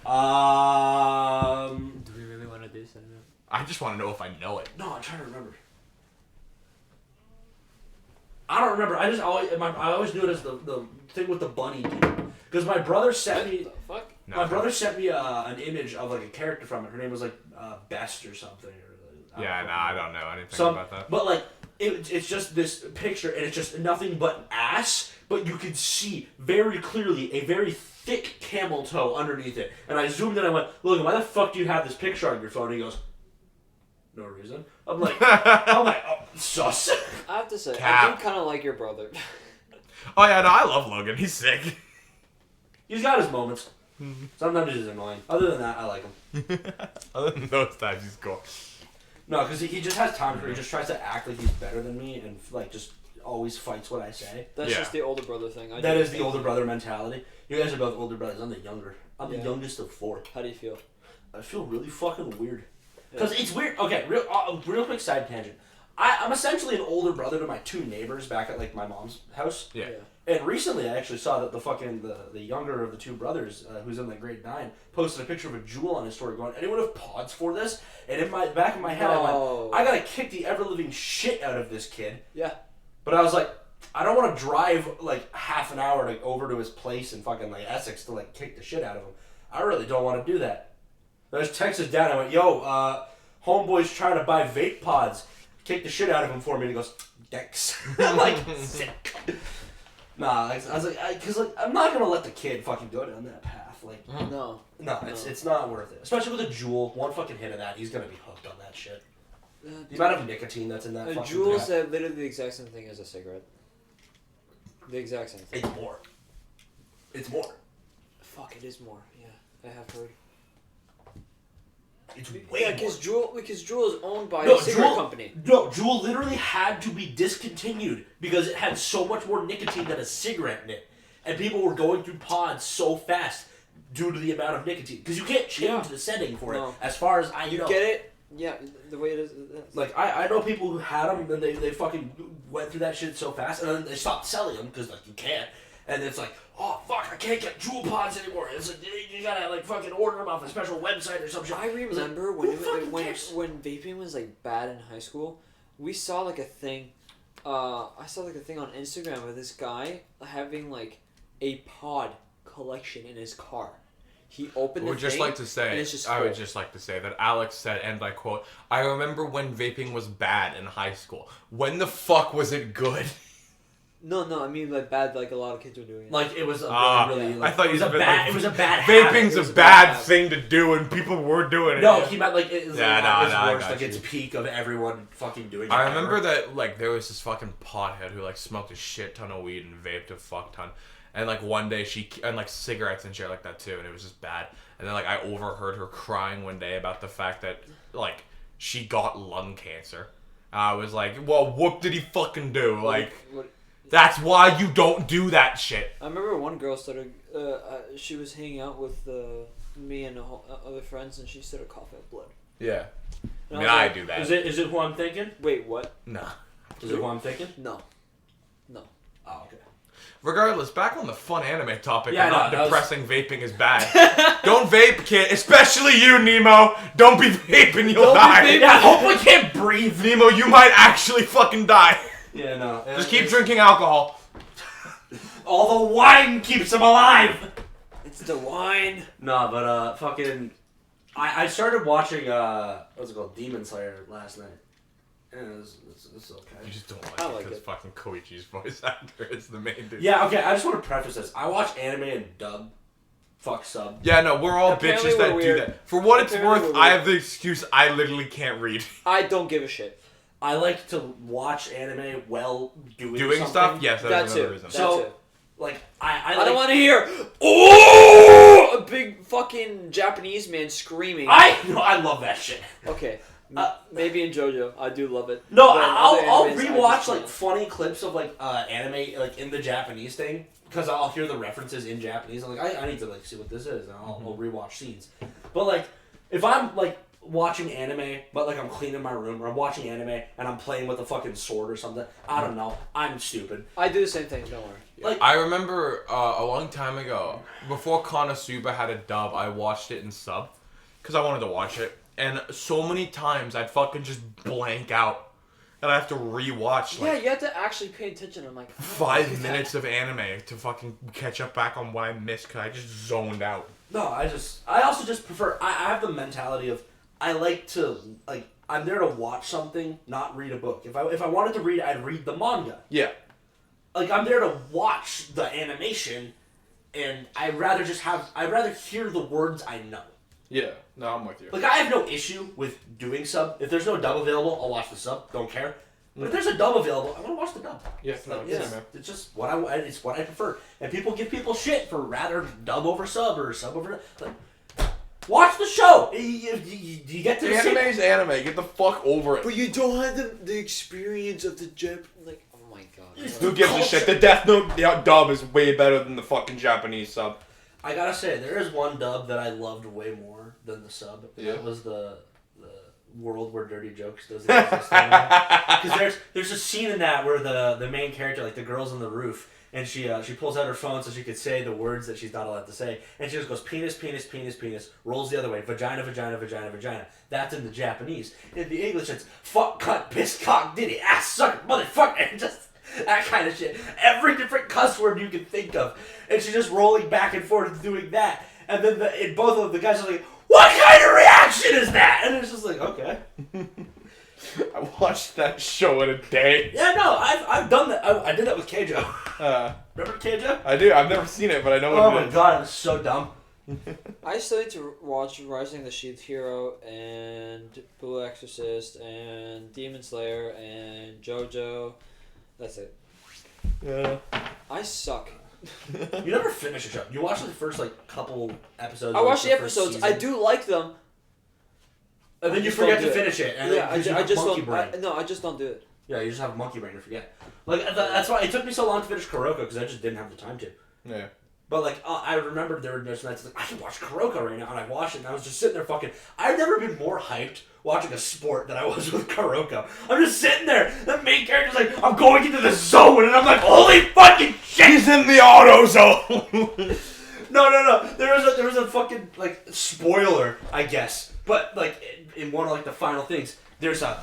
Do we really want to do something? I just want to know if I know it. No, I'm trying to remember. I don't remember. I always knew it as the thing with the bunny dude. Because my brother sent me... What the fuck? No, My brother sent me an image of like a character from it. Her name was like Best or something. Yeah, I don't know anything Some, about that. but like it's just this picture, and it's just nothing but ass. But you can see very clearly a very thick camel toe underneath it. And I zoomed in. And I went, "Look, why the fuck do you have this picture on your phone?" And he goes, "No reason." I'm like, oh, sus. I have to say, I Cap. do kind of like your brother. Oh yeah, no, I love Logan. He's sick. He's got his moments. Sometimes he's annoying. Other than that, I like him. Other than those times, he's cool. No, because he just has times where he just tries to act like he's better than me and like just always fights what I say. That's Yeah. just the older brother thing. That is the older brother mentality. You guys are both older brothers. I'm the younger. I'm the Yeah. youngest of four. How do you feel? I feel really fucking weird. Because it's weird. Okay, real quick side tangent. I'm essentially an older brother to my two neighbors back at like my mom's house. Yeah. And recently, I actually saw that the younger of the two brothers, who's in like grade 9, posted a picture of a jewel on his story, going, "Anyone have pods for this?" And in my back of my head, I No. went, "I gotta kick the ever living shit out of this kid." Yeah. But I was like, I don't want to drive like half an hour like over to his place in fucking like Essex to like kick the shit out of him. I really don't want to do that. I just texted Dad. I went, "Yo, homeboy's trying to buy vape pods. Kick the shit out of him for me." And he goes, "Dex." I'm like, sick. Nah, I was like, because like I'm not gonna let the kid fucking go down that path. Like, No. no, it's not worth it. Especially with a Juul, one fucking hit of that, he's gonna be hooked on that shit. The amount of nicotine that's in that A fucking jewel thing. is literally the exact same thing as a cigarette. The exact same thing. It's more. It's more. Fuck, it is more. Yeah, I have heard. It's way Yeah, more. because Juul is owned by No, a cigarette Juul- company. No, Juul literally had to be discontinued because it had so much more nicotine than a cigarette in it. And people were going through pods so fast due to the amount of nicotine. Because you can't change the setting for it, No. as far as I You know. get it? Yeah, the way it is. Like, I know people who had them, and they fucking went through that shit so fast, and then they stopped selling them, because, like, you can't. And it's like, oh, fuck, I can't get Juul pods anymore. It's like, you gotta, like, fucking order them off a special website or some shit. I It's like, remember who fucking cares? when vaping was like bad in high school, we saw like a thing. I saw like a thing on Instagram of this guy having like a pod collection in his car. He opened. I would just like to say, I would just like to say that Alex said, and I quote, "I remember when vaping was bad in high school. When the fuck was it good?" No, I mean like bad. Like a lot of kids were doing it. Like, it was a really, I like, thought it was you a meant, bad, like, it was a bad Vaping's habit. a bad thing to do, and people were doing it. No, he meant, like, it was Yeah, like, no, it's I worse, got like, you. it's peak of everyone fucking doing it. I remember ever. that, like, there was this fucking pothead who, like, smoked a shit ton of weed and vaped a fuck ton. And, like, one day and, like, cigarettes and shit like that, too. And it was just bad. And then, like, I overheard her crying one day about the fact that, like, she got lung cancer. I was like, well, what did he fucking do? Like, that's why you don't do that shit. I remember one girl started. She was hanging out with me and other friends, and she started coughing up blood. Yeah. And I mean, was I like, do that. Is it who I'm thinking? Wait, what? Nah. Is it who I'm thinking? No. Oh, okay. Regardless, back on the fun anime topic, Yeah, I'm not no, depressing vaping is bad. Don't vape, kid. Especially you, Nemo. Don't be vaping, you'll die. Yeah, I hope I can't breathe. Nemo, you might actually fucking die. Yeah, no. Just keep drinking alcohol. All the wine keeps him alive. It's the wine. No, but fucking, I started watching what's it called, Demon Slayer last night. Yeah, it's okay. You just don't I like it like because it. fucking Koichi's voice actor is the main dude. Yeah, okay. I just want to preface this. I watch anime and dub. Fuck sub. Yeah, no, we're all Apparently bitches that we're do weird. that. For what it's Apparently worth, we're I weird. have the excuse I literally can't read. I don't give a shit. I like to watch anime while doing Doing something. stuff? Yes, that's another reason. So, like, I I don't like, want to hear oh a big fucking Japanese man screaming. I love that shit. Okay, maybe in JoJo, I do love it. No, But in I'll other animes, I rewatch just like can't. funny clips of like anime like in the Japanese thing because I'll hear the references in Japanese. I'm like, I need to like see what this is, and I'll rewatch scenes. But like, if I'm like watching anime, but like I'm cleaning my room, or I'm watching anime and I'm playing with a fucking sword or something, I don't know. I'm stupid. I do the same thing. Don't worry. Like, I remember a long time ago, before Konosuba had a dub, I watched it in sub because I wanted to watch it. And so many times I'd fucking just blank out. And I have to rewatch Yeah, like you have to actually pay attention. I'm like 5 minutes of anime to fucking catch up back on what I missed because I just zoned out. no, I also just prefer. I have the mentality of I like to like I'm there to watch something, not read a book. If I wanted to read, I'd read the manga. Yeah. Like I'm there to watch the animation, and I'd rather hear the words I know. Yeah. No, I'm with you. Like I have no issue with doing sub. If there's no dub available, I'll watch the sub. Don't care. But if there's a dub available, I'm gonna watch the dub. Yes, no, Like, yeah, it's, man. it's just what it's what I prefer. And people give people shit for rather dub over sub or sub over. Like, watch the show. You get to The see. anime's anime. Get the fuck over it. but you don't have the experience of the Jap. Like, oh my god. Who gives a shit? The Death Note dub is way better than the fucking Japanese sub. I gotta say, there is one dub that I loved way more than the sub. And Yeah. that was the world where Dirty Jokes doesn't exist anymore. Because there's a scene in that where the main character, like the girl's on the roof, and she pulls out her phone so she could say the words that she's not allowed to say, and she just goes penis, penis, penis, penis, rolls the other way, vagina, vagina, vagina, vagina. That's in the Japanese. In the English, it's fuck, cunt, piss, cock, ditty, ass, sucker, motherfucker, and just that kind of shit. Every different cuss word you can think of, and she's just rolling back and forth doing that. And then in both of the guys are like, what kind of reaction is that? And it's just like, okay. I watched that show in a day. Yeah, no, I've done that. I did that with Keijo. Remember Keijo? I do. I've never seen it, but I know Oh what my it is. god, it was so dumb. I still need to watch Rising of the Shield Hero and Blue Exorcist and Demon Slayer and JoJo. That's it. Yeah. I suck. You never finish a show. You watch the first like couple episodes. I of watch the first episodes. season, I do like them. and then I you just forget don't to do it. finish it. And Yeah, then you I have just monkey don't. brain. I just don't do it. Yeah, you just have a monkey brain to forget. Like that's why it took me so long to finish Kuroko because I just didn't have the time to. Yeah. But like I remember there were nights like I can watch Kuroko right now, and I watched it, and I was just sitting there fucking. I've never been more hyped watching a sport than I was with Kuroko. I'm just sitting there. The main character's like, I'm going into the zone, and I'm like, holy fucking shit! He's in the auto zone. No. There was a fucking like spoiler, I guess. But like in one of like the final things, there's a,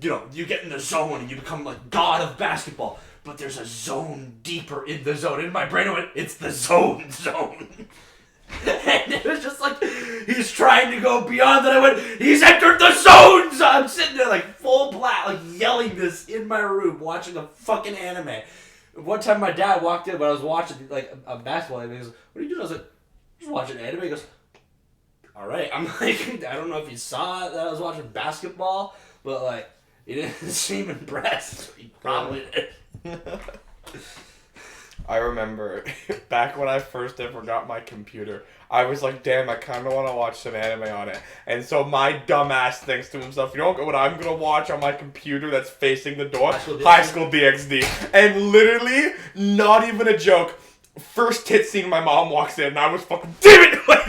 you get in the zone and you become like god of basketball. But there's a zone deeper in the zone. In my brain, I went, it's the zone. And it was just like, he's trying to go beyond that. I went, he's entered the zone. So I'm sitting there like full blast, like yelling this in my room, watching a fucking anime. One time my dad walked in when I was watching like a basketball anime. He goes, what are you doing? I was like, just watching anime. He goes, all right. I'm like, I don't know if he saw that I was watching basketball, but like, he didn't seem impressed. He probably did. I remember back when I first ever got my computer, I was like, damn, I kind of want to watch some anime on it. And so my dumbass thinks to himself, you know what I'm going to watch on my computer that's facing the door? High School DxD. And literally, not even a joke, first hit scene, my mom walks in and I was fucking, damn it! Like,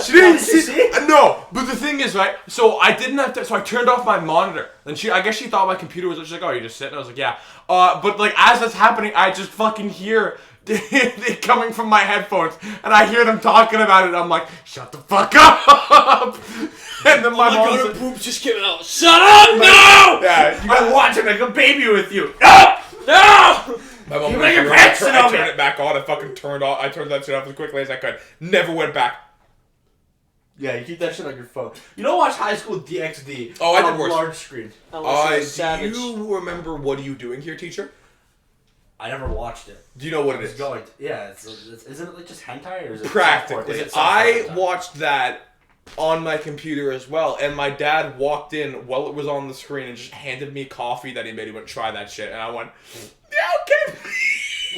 She didn't see. No, but the thing is, right? So I didn't have to. So I turned off my monitor, and I guess she thought my computer was. She's like, "Oh, you just sitting?" I was like, "Yeah." But like as that's happening, I just fucking hear it coming from my headphones, and I hear them talking about it. And I'm like, "Shut the fuck up!" And then my mom's like, boobs just came out. Shut up! No! Yeah, I want to make a baby with you. No! No! My mom You was make a like, pants I on turned me. it back on. I fucking turned off. I turned that shit off as quickly as I could. Never went back. Yeah, you keep that shit on your phone. You don't watch High School DxD Oh, I on did a worse. large screen. Do you remember What Are You Doing Here, Teacher? I never watched it. Do you know what it It's is? going. Yeah, isn't it like just hentai or is it Practically. Is it I hentai? watched that on my computer as well, and my dad walked in while it was on the screen and just handed me coffee that he made. He went, "Try that shit," and I went, "Yeah, okay."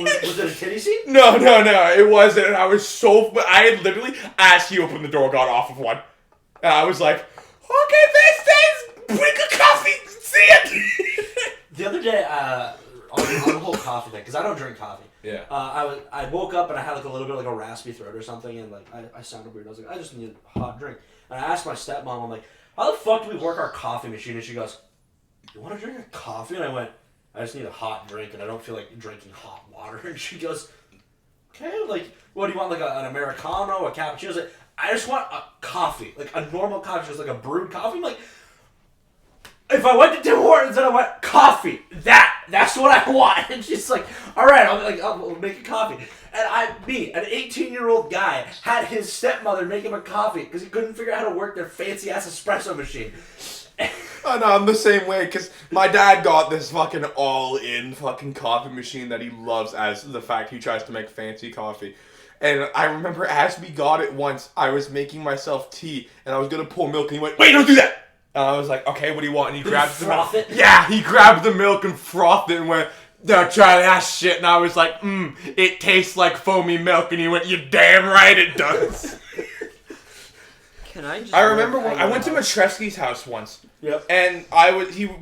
Was it a titty scene? No, it wasn't. And I was so. But I had literally, as he opened the door, got off of one, and I was like, "Okay, thanks, bring a coffee. See it." The other day, on the whole coffee thing, because I don't drink coffee. Yeah. I woke up and I had like a little bit like a raspy throat or something, and like I sounded weird. I was like, I just need a hot drink. And I asked my stepmom, I'm like, how the fuck do we work our coffee machine? And she goes, you want to drink a coffee? And I went, I just need a hot drink, and I don't feel like drinking hot water. And she goes, okay, like, what do you want, like an Americano, a cappuccino? I was like, I just want a coffee, like a normal coffee, just like a brewed coffee. I'm like, if I went to Tim Hortons and I went, coffee, that's what I want. And she's like, all right, I'll make a coffee. And an 18-year-old guy, had his stepmother make him a coffee because he couldn't figure out how to work their fancy-ass espresso machine. Oh, no, I'm the same way, because my dad got this fucking all-in fucking coffee machine that he loves as the fact he tries to make fancy coffee. And I remember as we got it once, I was making myself tea, and I was going to pour milk, and he went, "Wait, don't do that!" And I was like, "Okay, what do you want?" And he grabbed the milk. Froth it? Yeah, he grabbed the milk and frothed it and went, "Don't try that shit." And I was like, it tastes like foamy milk. And he went, "You're damn right it does." Can I just... I remember when I went to Matresky's house once. Yep. And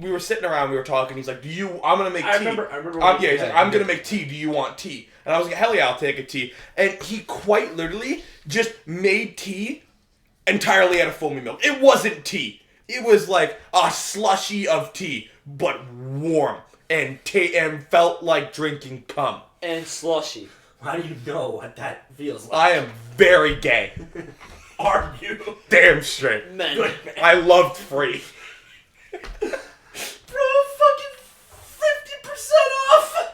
we were sitting around, we were talking. He's like, I'm gonna make tea. I remember. Yeah, he's like, "I'm gonna make tea. Do you want tea?" And I was like, "Hell yeah, I'll take a tea." And he quite literally just made tea entirely out of foamy milk. It wasn't tea. It was like a slushy of tea, but warm and felt like drinking cum. And slushy. How do you know what that feels like? I am very gay. Are you? Damn straight. Men. Good man. I loved free. Bro, fucking 50% off!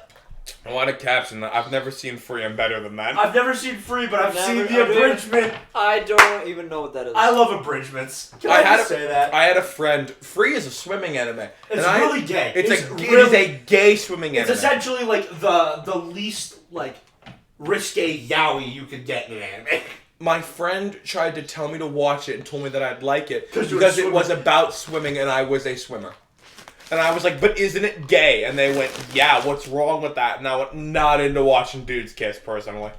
I want to caption that. I've never seen free. I'm better than that. I've never seen Free, but I've seen Never- the abridgment. I don't even know what that is. I love abridgments. Can I I, had just say that? I had a friend. Free is a swimming anime. It's really gay. It It's is really- a gay swimming It's anime. essentially like the least like risque yaoi you could get in an anime. My friend tried to tell me to watch it and told me that I'd like it 'Cause you were because it swimming. was about swimming and I was a swimmer. And I was like, "But isn't it gay?" And they went, "Yeah, what's wrong with that?" And I went, "Not into watching dudes kiss, personally."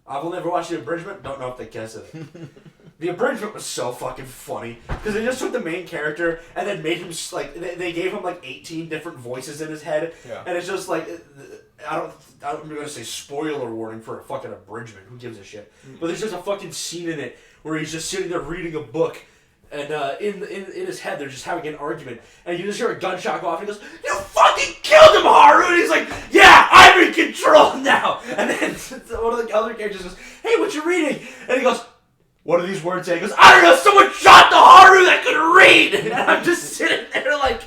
I've only ever watched the abridgment. Don't know if they kiss it. The abridgment was so fucking funny because they just took the main character and then made him like they gave him like 18 different voices in his head, Yeah. and it's just like I'm gonna say spoiler warning for a fucking abridgment. Who gives a shit? But there's just a fucking scene in it where he's just sitting there reading a book. And in his head, they're just having an argument, and you just hear a gunshot go off, and he goes, "You fucking killed him, Haru!" And he's like, "Yeah, I'm in control now." And then one of the other characters goes, "Hey, what you reading?" And he goes, "What do these words say?" He goes, "I don't know, someone shot the Haru that could read!" And I'm just sitting there like,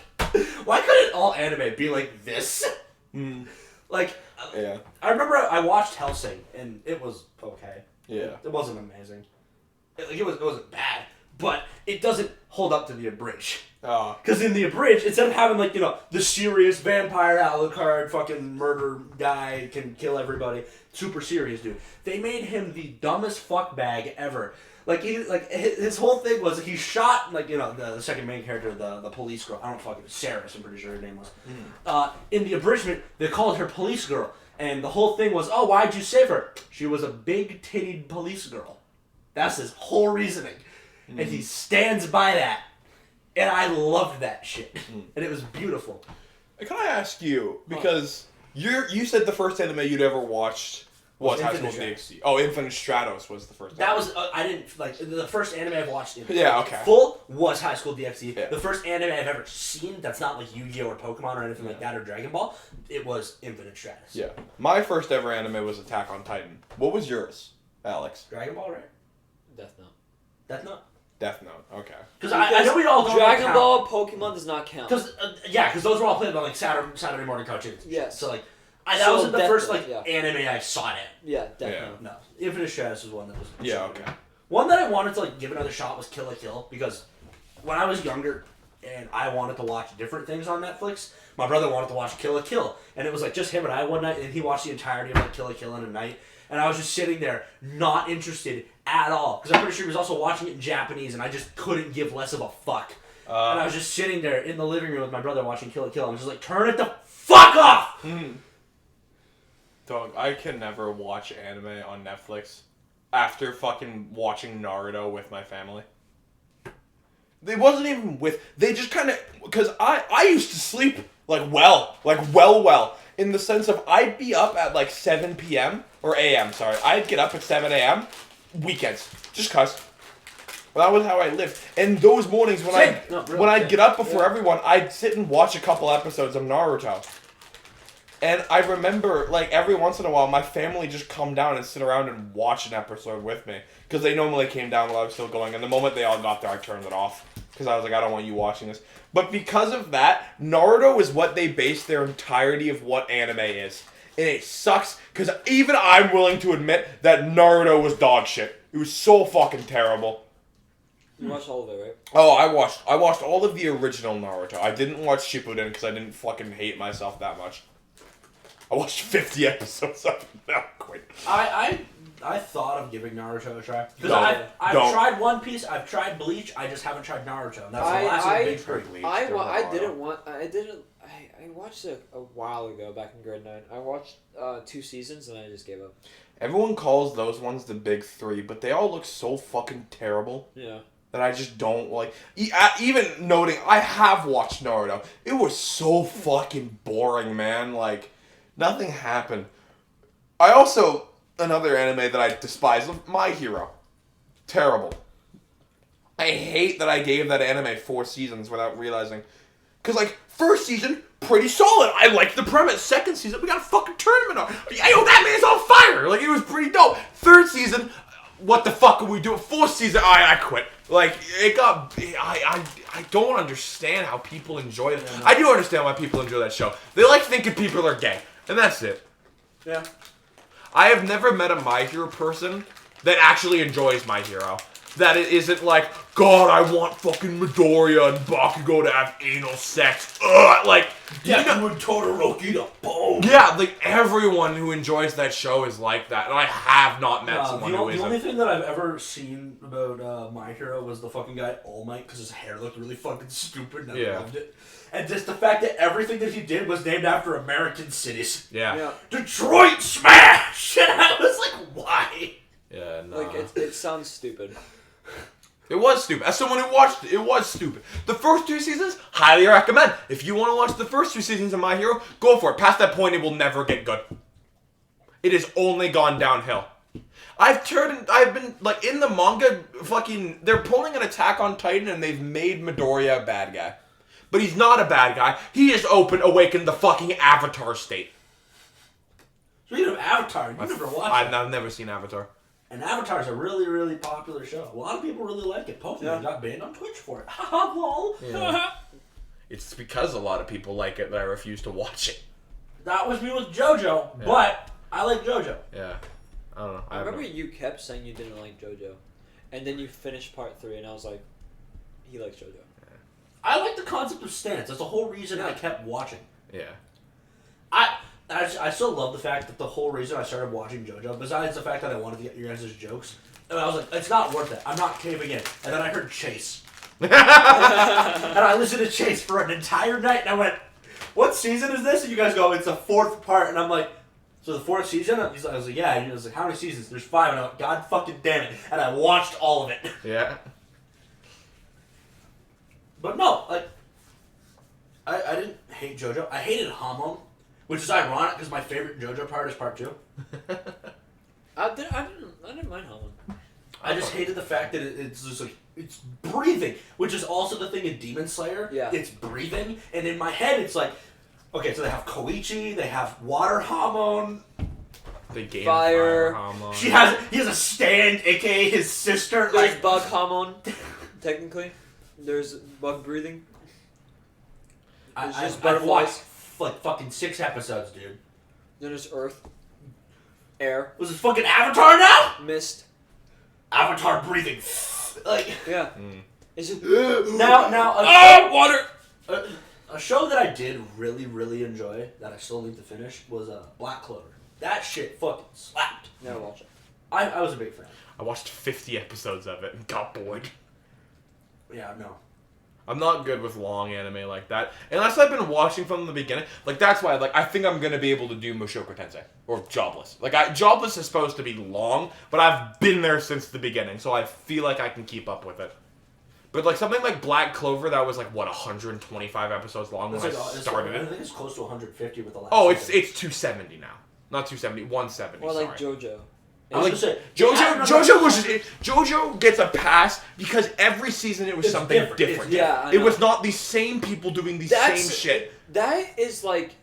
why couldn't all anime be like this? Like, Yeah. I remember I watched Hellsing, and it was okay. Yeah. It wasn't amazing. It wasn't bad. But it doesn't hold up to the abridged. Oh. Because in the abridged, instead of having, like, the serious vampire Alucard fucking murder guy can kill everybody, super serious dude, they made him the dumbest fuck bag ever. Like, his whole thing was he shot, like, the second main character, the police girl. I don't fucking... Saris, I'm pretty sure her name was. In the abridgment, they called her police girl. And the whole thing was, oh, why'd you save her? She was a big-tittied police girl. That's his whole reasoning. And he stands by that. And I loved that shit. And it was beautiful. Can I ask you, because you said the first anime you'd ever watched Was High School Infinite DxD. Oh, Infinite Stratos was the first. That was I didn't like the first anime I've watched. Yeah, okay. Full was High School DxD. Yeah. The first anime I've ever seen that's not like Yu-Gi-Oh or Pokemon or anything like that or Dragon Ball. It was Infinite Stratus. Yeah. My first ever anime was Attack on Titan. What was yours, Alex? Dragon Ball, right? Death Note. Death Note. Death Note. Okay. Because I know we all don't Dragon Ball, Pokemon does not count. Because those were all played on like Saturday morning cartoons. Yes. So like. That wasn't the first Note, anime I sought it. Yeah, definitely. No, Infinite Stratus was one that was. Yeah. Okay. One that I wanted to give another shot was Kill la Kill because when I was younger and I wanted to watch different things on Netflix, my brother wanted to watch Kill la Kill, and it was like just him and I one night, and he watched the entirety of like Kill la Kill in a night, and I was just sitting there not interested at all because I'm pretty sure he was also watching it in Japanese, and I just couldn't give less of a fuck. And I was just sitting there in the living room with my brother watching Kill la Kill. I'm just like, turn it the fuck off. Dog, I can never watch anime on Netflix after fucking watching Naruto with my family. They wasn't even with... They just kind of... Because I used to sleep, well. In the sense of I'd be up at, 7 p.m. Or a.m., sorry. I'd get up at 7 a.m. Weekends. Just cuz. Well, that was how I lived. And those mornings when I'd get up before everyone, I'd sit and watch a couple episodes of Naruto. And I remember, every once in a while, my family just come down and sit around and watch an episode with me. Because they normally came down while I was still going. And the moment they all got there, I turned it off. Because I was like, I don't want you watching this. But because of that, Naruto is what they base their entirety of what anime is. And it sucks, because even I'm willing to admit that Naruto was dog shit. It was so fucking terrible. You watched all of it, right? Oh, I watched all of the original Naruto. I didn't watch Shippuden because I didn't fucking hate myself that much. I watched 50 episodes of it. No, quit. I thought of giving Naruto a try. Because Don't. I've tried One Piece, I've tried Bleach, I just haven't tried Naruto. And that's the last big three. I watched it a while ago, back in grade 9. I watched 2 seasons and I just gave up. Everyone calls those ones the big three, but they all look so fucking terrible. Yeah. That I just don't like. Even noting, I have watched Naruto. It was so fucking boring, man. Nothing happened. Another anime that I despise, My Hero. Terrible. I hate that I gave that anime 4 seasons without realizing. Because, first season, pretty solid. I liked the premise. Second season, we got a fucking tournament on. Yo, that man's on fire. It was pretty dope. Third season, what the fuck are we doing? Fourth season, I quit. I don't understand how people enjoy it. Yeah, no. I do understand why people enjoy that show. They like thinking people are gay. And that's it. Yeah. I have never met a My Hero person that actually enjoys My Hero. That it isn't God, I want fucking Midoriya and Bakugo to have anal sex. Ugh, Deku and Todoroki to bone. Yeah, everyone who enjoys that show is like that. And I have not met someone who isn't. The only thing that I've ever seen about My Hero was the fucking guy All Might, because his hair looked really fucking stupid and I loved it. And just the fact that everything that he did was named after American cities. Yeah. Detroit Smash! And I was like, why? Yeah, no. It sounds stupid. It was stupid. As someone who watched it, it was stupid. The first 2 seasons, highly recommend. If you want to watch the first 2 seasons of My Hero, go for it. Past that point, it will never get good. It has only gone downhill. I've been, in the manga, they're pulling an Attack on Titan and they've made Midoriya a bad guy. But he's not a bad guy. He just awakened the fucking Avatar state. Speaking of Avatar, you never watched it. I've never seen Avatar. And Avatar's a really, really popular show. A lot of people really like it. Pokemon got banned on Twitch for it. Haha, lol. Yeah. It's because a lot of people like it that I refuse to watch it. That was me with JoJo, but I like JoJo. Yeah. I don't know. I remember you kept saying you didn't like JoJo. And then you finished part 3 and I was like, he likes JoJo. Yeah. I like the concept of stance. That's the whole reason I kept watching. Yeah. I still love the fact that the whole reason I started watching JoJo, besides the fact that I wanted to get your guys' jokes, and I was like, it's not worth it. I'm not caving in. And then I heard Chase. And I listened to Chase for an entire night, and I went, what season is this? And you guys go, it's the 4th part. And I'm like, so the 4th season? I was like, yeah. And he was like, how many seasons? There's 5. And I went, God fucking damn it. And I watched all of it. Yeah. But no, I didn't hate JoJo. I hated Hamon. Which is ironic because my favorite JoJo part is part 2. I didn't mind Holland. I just hated the fact that it's just like it's breathing, which is also the thing in Demon Slayer. Yeah. It's breathing, and in my head it's like, okay, so they have Koichi, they have water hormone. They gain Fire. hormone. He has a stand, aka his sister. There's Like bug hormone, technically. There's bug breathing. There's just I've butterflies. watched like fucking 6 episodes, dude. Then there's earth, air, Was it fucking Avatar now? mist. Avatar breathing, like Yeah. It's just now. water. A show that I did really, really enjoy that I still need to finish was Black Clover. That shit fucking slapped. Never watch it. I was a big fan. I watched 50 episodes of it and got bored. Yeah, no. I'm not good with long anime like that. Unless I've been watching from the beginning. Like, that's why, like, I think I'm going to be able to do Mushoku Tensei. Or Jobless. Like, Jobless is supposed to be long, but I've been there since the beginning, so I feel like I can keep up with it. But, like, something like Black Clover, that was, like, what, 125 episodes long when I started I it? think it's close to 150 with the last. Oh, it's season. 270 now. Not 270, 170, Or sorry. like JoJo. I was Like, gonna say, JoJo gets a pass because every season it was It's something different. different. Yeah, I It know. was not the same people doing the same shit. That is like,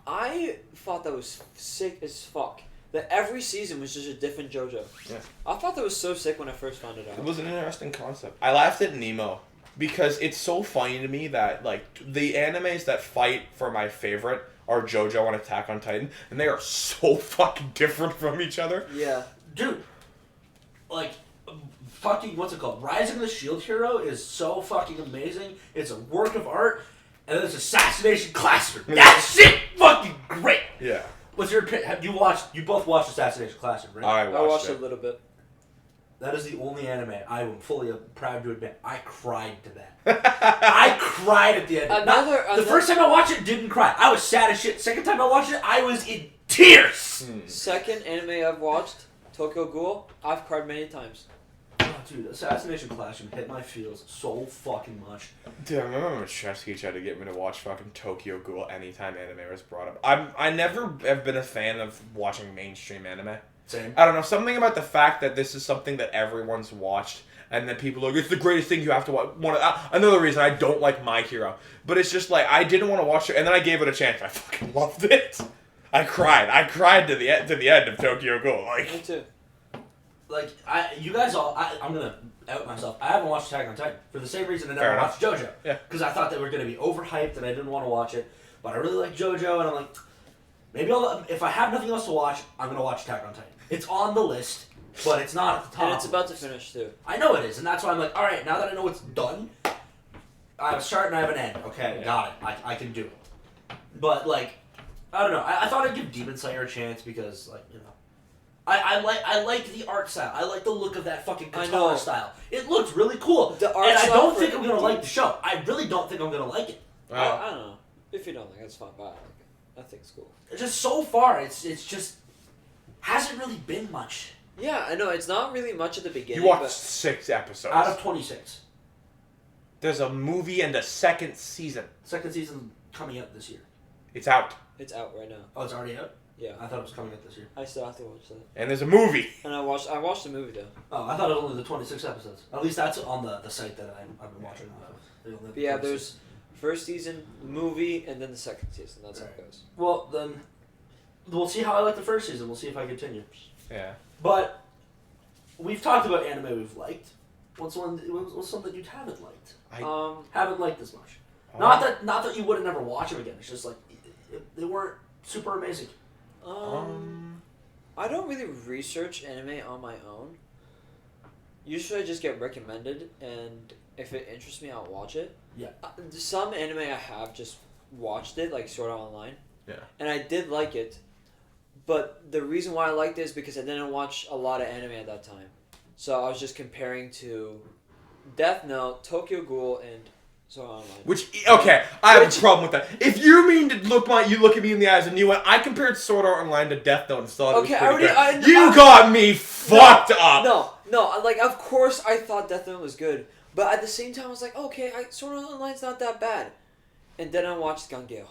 I thought that was sick as fuck. That every season was just a different JoJo. Yeah. I thought that was so sick when I first found it out. It was an interesting concept. I laughed at Nemo because it's so funny to me that, like, the animes that fight for my favorite are JoJo and Attack on Titan, and they are so fucking different from each other. Yeah. dude, like, fucking, what's it called? Rising of the Shield Hero is so fucking amazing. It's a work of art, and then there's Assassination Classroom. That shit fucking great. Yeah. What's your opinion? Have you watched? You both watched Assassination Classroom, right? I I watched it. a little bit. That is the only anime I am fully proud to admit I cried to that. I cried at the end. The first time I watched it, didn't cry. I was sad as shit. Second time I watched it, I was in tears. Second anime I've watched, Tokyo Ghoul. I've cried many times. Oh, dude, Assassination Classroom hit my feels so fucking much. Dude, I remember when Chesky tried to get me to watch fucking Tokyo Ghoul anytime anime was brought up. I never have been a fan of watching mainstream anime. Same. I don't know, something about the fact that this is something that everyone's watched, and then people are like, it's the greatest thing you have to watch. Another reason I don't like My Hero. But it's just like, I didn't want to watch it, and then I gave it a chance. I fucking loved it. I cried to the end of Tokyo Ghoul. Like, Me too. Like, you guys all, I'm gonna out myself. I haven't watched Attack on Titan for the same reason I Fair never enough. watched JoJo. Yeah. Because I thought they were gonna be overhyped and I didn't want to watch it. But I really like JoJo, and I'm like, maybe if I have nothing else to watch, I'm gonna watch Attack on Titan. It's on the list, but it's not at the top. And it's about to finish too. I know it is, and that's why I'm like, all right, now that I know it's done, I have a start and I have an end. Okay, Yeah. got it. I can do it. But like, I don't know. I thought I'd give Demon Slayer a chance because, like, you know, I like the art style. I like the look of that fucking I katana know. style. It looks really cool. The art and I style don't for think I'm gonna indie- like the show. I really don't think I'm gonna like it. I don't know. If you don't like it, it's fine. But I like it. I think it's cool. Just so far, it's just hasn't really been much Yeah, I know. It's not really much at the beginning. you watched but 6 episodes. out of 26. There's a movie and a second season. Second season coming out this year. It's out. it's out right now. Oh, it's already out. Yeah. I thought it was coming out this year. I still have to watch that. And there's a movie. And I watched the movie though. Oh, I thought it was only the 26 episodes. At least that's on the site that I've been watching. They only have But yeah, 26. there's first season, movie, and then the second season. That's how it goes. Well, then we'll see how I like the first season. We'll see if I continue. Yeah. But we've talked about anime we've liked. What's something you haven't liked? Haven't liked as much. Not that you wouldn't never watch them again. It's just like they weren't super amazing. I don't really research anime on my own. Usually I just get recommended, and if it interests me, I'll watch it. Yeah. Some anime I have just watched it, like Sword Art Online. Yeah. And I did like it, but the reason why I liked it is because I didn't watch a lot of anime at that time. So I was just comparing to Death Note, Tokyo Ghoul, and Sword Art Online. Which, okay, I have a problem with that. If you mean to look at me in the eyes and you went, I compared Sword Art Online to Death Note and thought Okay, it was pretty I good. You got me fucked up. No, like, of course I thought Death Note was good, but at the same time I was like, okay, Sword Art Online's not that bad. And then I watched Gangale.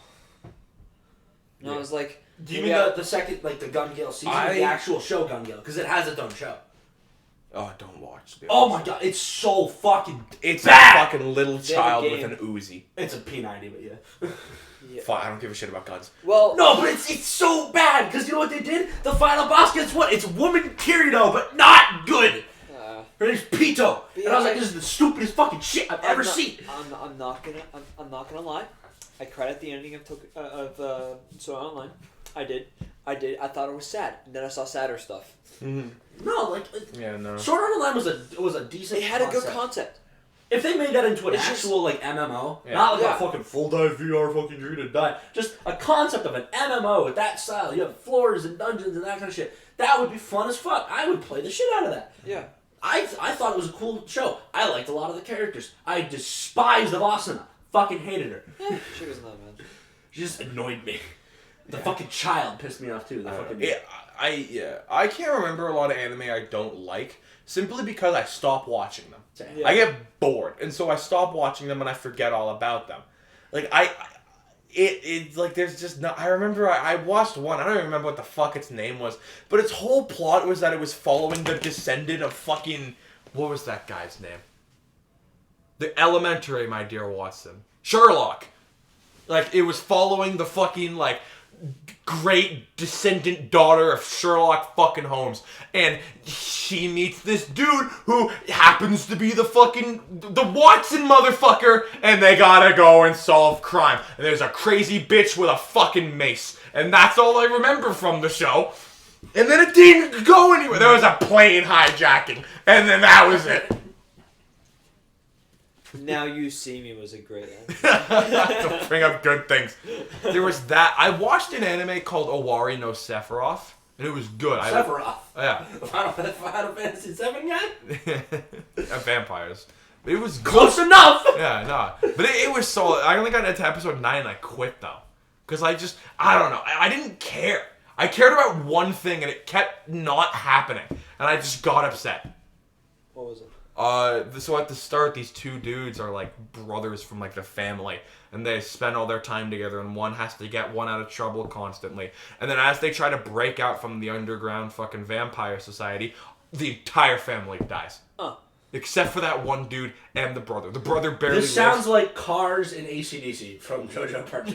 And I was like... Do you mean the second, like the Gun Gale season, or the actual show Gun Gale? Because it has its own show. Oh, don't watch. Oh my god, it's so fucking It's bad. a fucking little child with an Uzi. It's a P90, but yeah. Fine, I don't give a shit about guns. Well, no, but it's so bad because you know what they did? The final boss, guess what? It's woman Kirito, but not good. Her name's Pito, and I was like, this is the stupidest fucking shit I've ever seen. I'm not gonna lie. I cried at the ending of Sword Art Online. I did. I thought it was sad, and then I saw sadder stuff. Mm-hmm. No, Sword Art Online was a decent. It had a good concept. If they made that into an actual like MMO, not like a fucking full dive VR fucking you're gonna die, just a concept of an MMO with that style, you have floors and dungeons and that kind of shit, that would be fun as fuck. I would play the shit out of that. Yeah. I thought it was a cool show. I liked a lot of the characters. I despised Asuna. Fucking hated her. She wasn't that bad. She just annoyed me. The fucking child pissed me off too. I can't remember a lot of anime I don't like simply because I stop watching them. Yeah. I get bored, and so I stop watching them and I forget all about them. Like it's like there's just no. I remember I watched one. I don't even remember what the fuck its name was, but its whole plot was that it was following the descendant of fucking what was that guy's name? The Elementary, my dear Watson, Sherlock. Like it was following the fucking like great descendant daughter of Sherlock fucking Holmes, and she meets this dude who happens to be the Watson motherfucker, and they gotta go and solve crime. And there's a crazy bitch with a fucking mace, and that's all I remember from the show. And then it didn't go anywhere. There was a plane hijacking, and then that was it. Now You See Me was a great anime. To bring up good things. There was that. I watched an anime called Owari no Sephiroth, and it was good. Sephiroth? Yeah. Final Fantasy 7 guy? Vampires. It was good. Close enough! Yeah, no. But it was solid. I only got into episode 9 and I quit, though. Because I don't know. I didn't care. I cared about one thing and it kept not happening. And I just got upset. What was it? So at the start, these two dudes are like brothers from like the family, and they spend all their time together, and one has to get one out of trouble constantly. And then as they try to break out from the underground fucking vampire society, the entire family dies. Except for that one dude and the brother. The brother barely This sounds like Cars in AC/DC from JoJo Part 2.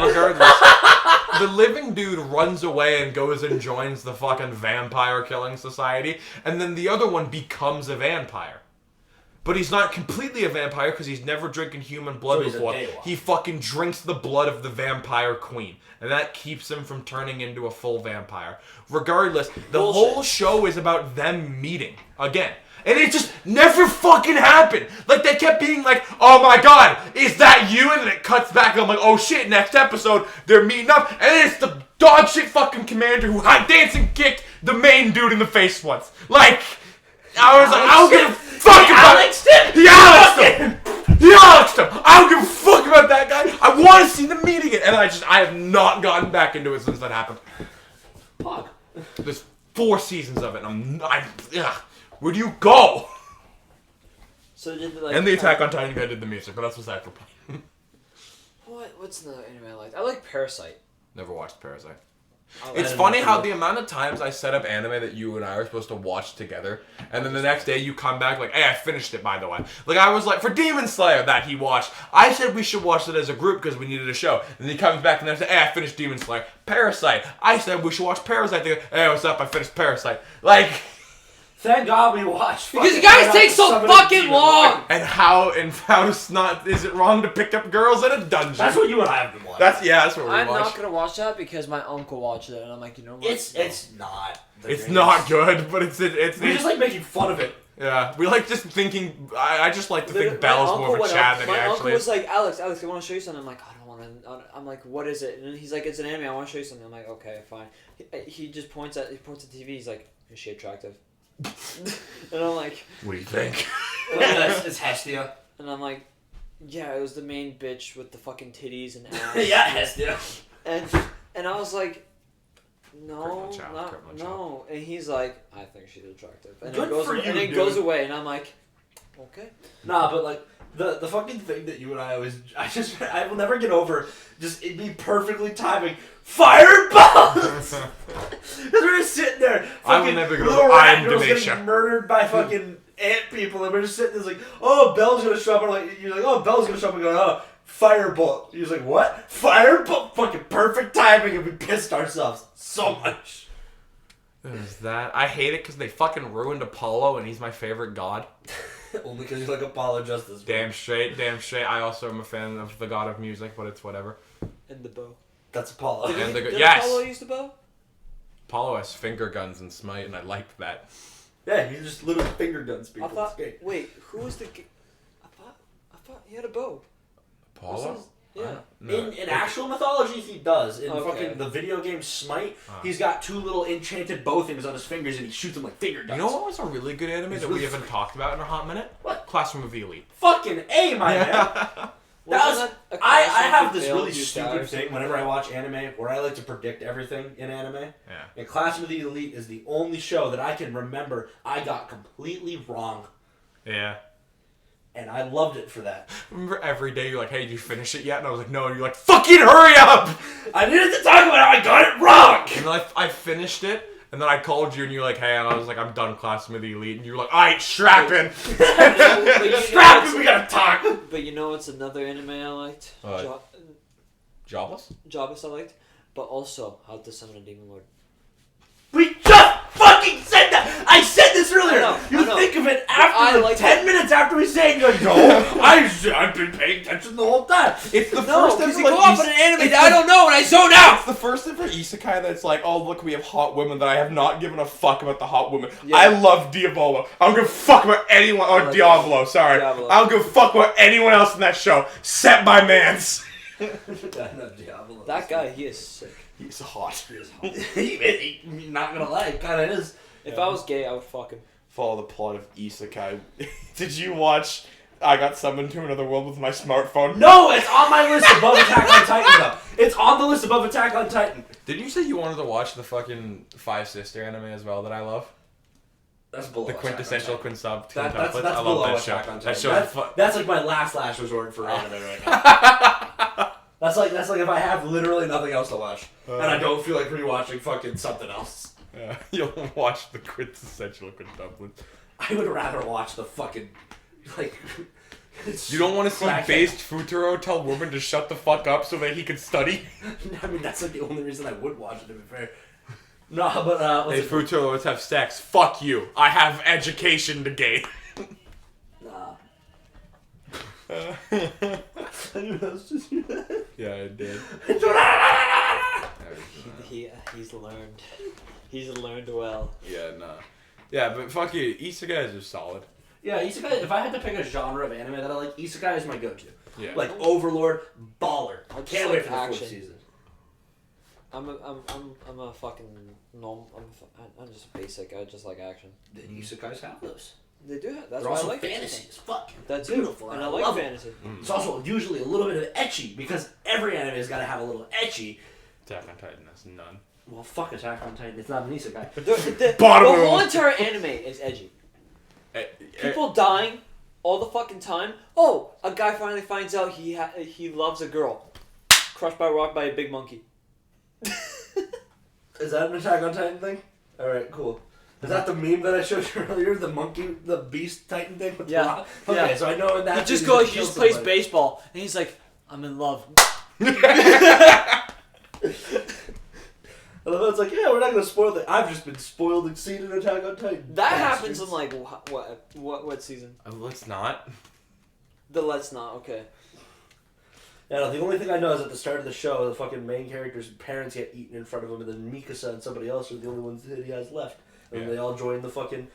Regardless, the living dude runs away and goes and joins the fucking vampire killing society, and then the other one becomes a vampire. But he's not completely a vampire because he's never drinking human blood before. He fucking drinks the blood of the vampire queen, and that keeps him from turning into a full vampire. Regardless, the whole show is about them meeting again. And it just never fucking happened. Like, they kept being like, oh my god, is that you? And then it cuts back and I'm like, oh shit, next episode, they're meeting up. And then it's the dog shit fucking commander who hot dancing kicked the main dude in the face once. Like, I was like, I don't give a fuck about it. He Alexed him. He Alexed him. I don't give a fuck about that guy. I want to see them meet again. And I have not gotten back into it since that happened. Fuck. There's 4 seasons of it and where do you go? So did like, and the Attack on Titan guy did the music, but that's what's actual point. What's the anime I liked? I like Parasite. Never watched Parasite. It's funny how the amount of times I set up anime that you and I are supposed to watch together, and then the next day you come back like, hey, I finished it, by the way. Like, I was like, for Demon Slayer that he watched, I said we should watch it as a group because we needed a show. And then he comes back and I said, hey, I finished Demon Slayer. Parasite. I said we should watch Parasite. They go, hey, what's up? I finished Parasite. Like... Thank God we watched. Because you guys take so fucking long. And how is it wrong to pick up girls in a dungeon? That's what you and I have been watching. That's what we I'm watched. not gonna watch that because my uncle watched it, and I'm like, you know what? It's not. It's not good, but it's. We just like making fun of it. Yeah, we like just thinking. I just like to think Belle's more of a Chad than he actually is. My uncle was like, Alex, I want to show you something. I'm like, I don't want to. I'm like, what is it? And he's like, it's an anime. I want to show you something. I'm like, okay, fine. He just points at the TV. He's like, is she attractive? And I'm like, what do you think? It's Hestia. And I'm like, yeah, it was the main bitch with the fucking titties and ass. Yeah, Hestia. And I was like, no, Criminal no. And he's like, I think she's attractive. And Good it goes for you, and it dude. goes away, and I'm like, okay. Nah, but like The fucking thing that you and I will never get over, just it be perfectly timing. Fireballs! Because we're just sitting there, I will fucking never get little over I am rat girls dementia. getting murdered by fucking ant people, and we're just sitting there like, oh, Belle's gonna show up, and like, you're like, oh, Belle's gonna show up, and go, oh, firebolt. You're like, what? Firebolt? Fucking perfect timing, and we pissed ourselves so much. There's that. I hate it because they fucking ruined Apollo, and he's my favorite god. Only because he's like Apollo Justice. Damn straight, damn straight. I also am a fan of the god of music, but it's whatever. And the bow. That's Apollo. Did yes! Apollo use the bow? Apollo has finger guns and Smite, and I liked that. Yeah, he just literally finger guns people. I thought. Wait, who was the? I thought he had a bow. Apollo? Yeah. No. In actual mythology, he does. In Okay. fucking the video game Smite, he's got two little enchanted bow things on his fingers, and he shoots them like finger guns. You know what was a really good anime It's that really we haven't talked about in a hot minute? What? Classroom of the Elite. Fucking A, my man. Wasn't that a I classroom have you this failed really your stupid stars? thing whenever I watch anime where I like to predict everything in anime. Yeah. And Classroom of the Elite is the only show that I can remember I got completely wrong. Yeah. And I loved it for that. Remember every day you're like, hey, did you finish it yet? And I was like, no. And you're like, fucking hurry up! I needed to talk about how I got it wrong! And then I finished it, and then I called you, and you're like, hey, and I was like, I'm done Classroom of the Elite. And you're like, alright, strap in! Strap in, we gotta talk! But you know what's another anime I liked? Jobless? Jobless I liked. But also, How to Summon a Demon Lord. We just fucking said that! I said this earlier! I You know. think of it I after like 10 minutes after we say it, you're like, no, I've been paying attention the whole time. It's the No, first because ever, you go like, off on an anime that I don't know and I zone out! It's the first ever isekai that's like, oh, look, we have hot women that I have not given a fuck about the hot women. Yeah. I love Diavolo. I don't give a fuck about anyone. Oh, like Diavolo, sorry. Diavolo. I don't give a fuck about anyone else in that show. Set my mans. That guy, he is sick. He's hot. You're not gonna lie, it kinda is. If I was gay, I would fuck him. Follow the plot of isekai. Did you watch I Got Summoned to Another World with my smartphone? No, it's on my list above Attack on Titan, though. It's on the list above Attack on Titan. Didn't you say you wanted to watch the fucking Five Sister anime as well that I love? That's below The Attack on quintessential Titan. quintuplets. That's I below love that show. Attack on That Titan. show's That's like my last resort for anime right now. That's like if I have literally nothing else to watch and I don't feel like rewatching fucking something else. Yeah, you'll watch the quintessential quintuplets. I would rather watch the fucking like. You don't want to see crackhead. based Futuro tell women to shut the fuck up so that he can study? I mean, that's like the only reason I would watch it. To be fair. No, but Hey Futuro, let's have sex. Fuck you. I have education to gain. Nah. Yeah, I did. He's learned. He's learned well. Yeah, nah. Yeah, but fuck you. Isekais are solid. Yeah, isekai. If I had to pick a genre of anime that I like, isekai is my go-to. Yeah. Like Overlord, baller. I just Can't like wait for the fourth action. season. I'm a fucking normal. I'm just basic. I just like action. The isekais have those. They do have. That's They're why I also like fantasy as fuck. That's beautiful, and I I like love it. fantasy. It's also usually a little bit of ecchi because every anime has got to have a little ecchi. Attack on Titan has none. Well, fuck Attack on Titan. It's not an isekai. The Bottom whole of- entire anime is edgy. People dying all the fucking time. Oh, a guy finally finds out he loves a girl. Crushed by a rock by a big monkey. Is that an Attack on Titan thing? Alright, cool. Is that the meme that I showed you earlier? The monkey, the beast Titan thing with Yeah. the rock? Okay, Yeah. so I know in that He just video goes. he He kills just plays somebody. baseball, and he's like, "I'm in love." I love how it's like, yeah, we're not gonna spoil it. I've just been spoiled and seen in Attack on Titan. That Bastards. happens in like what season? Let's not. The Let's Not. Okay. Yeah, no, the only thing I know is at the start of the show, the fucking main character's parents get eaten in front of him, and then Mikasa and somebody else are the only ones that he has left. And Yeah. they all join the fucking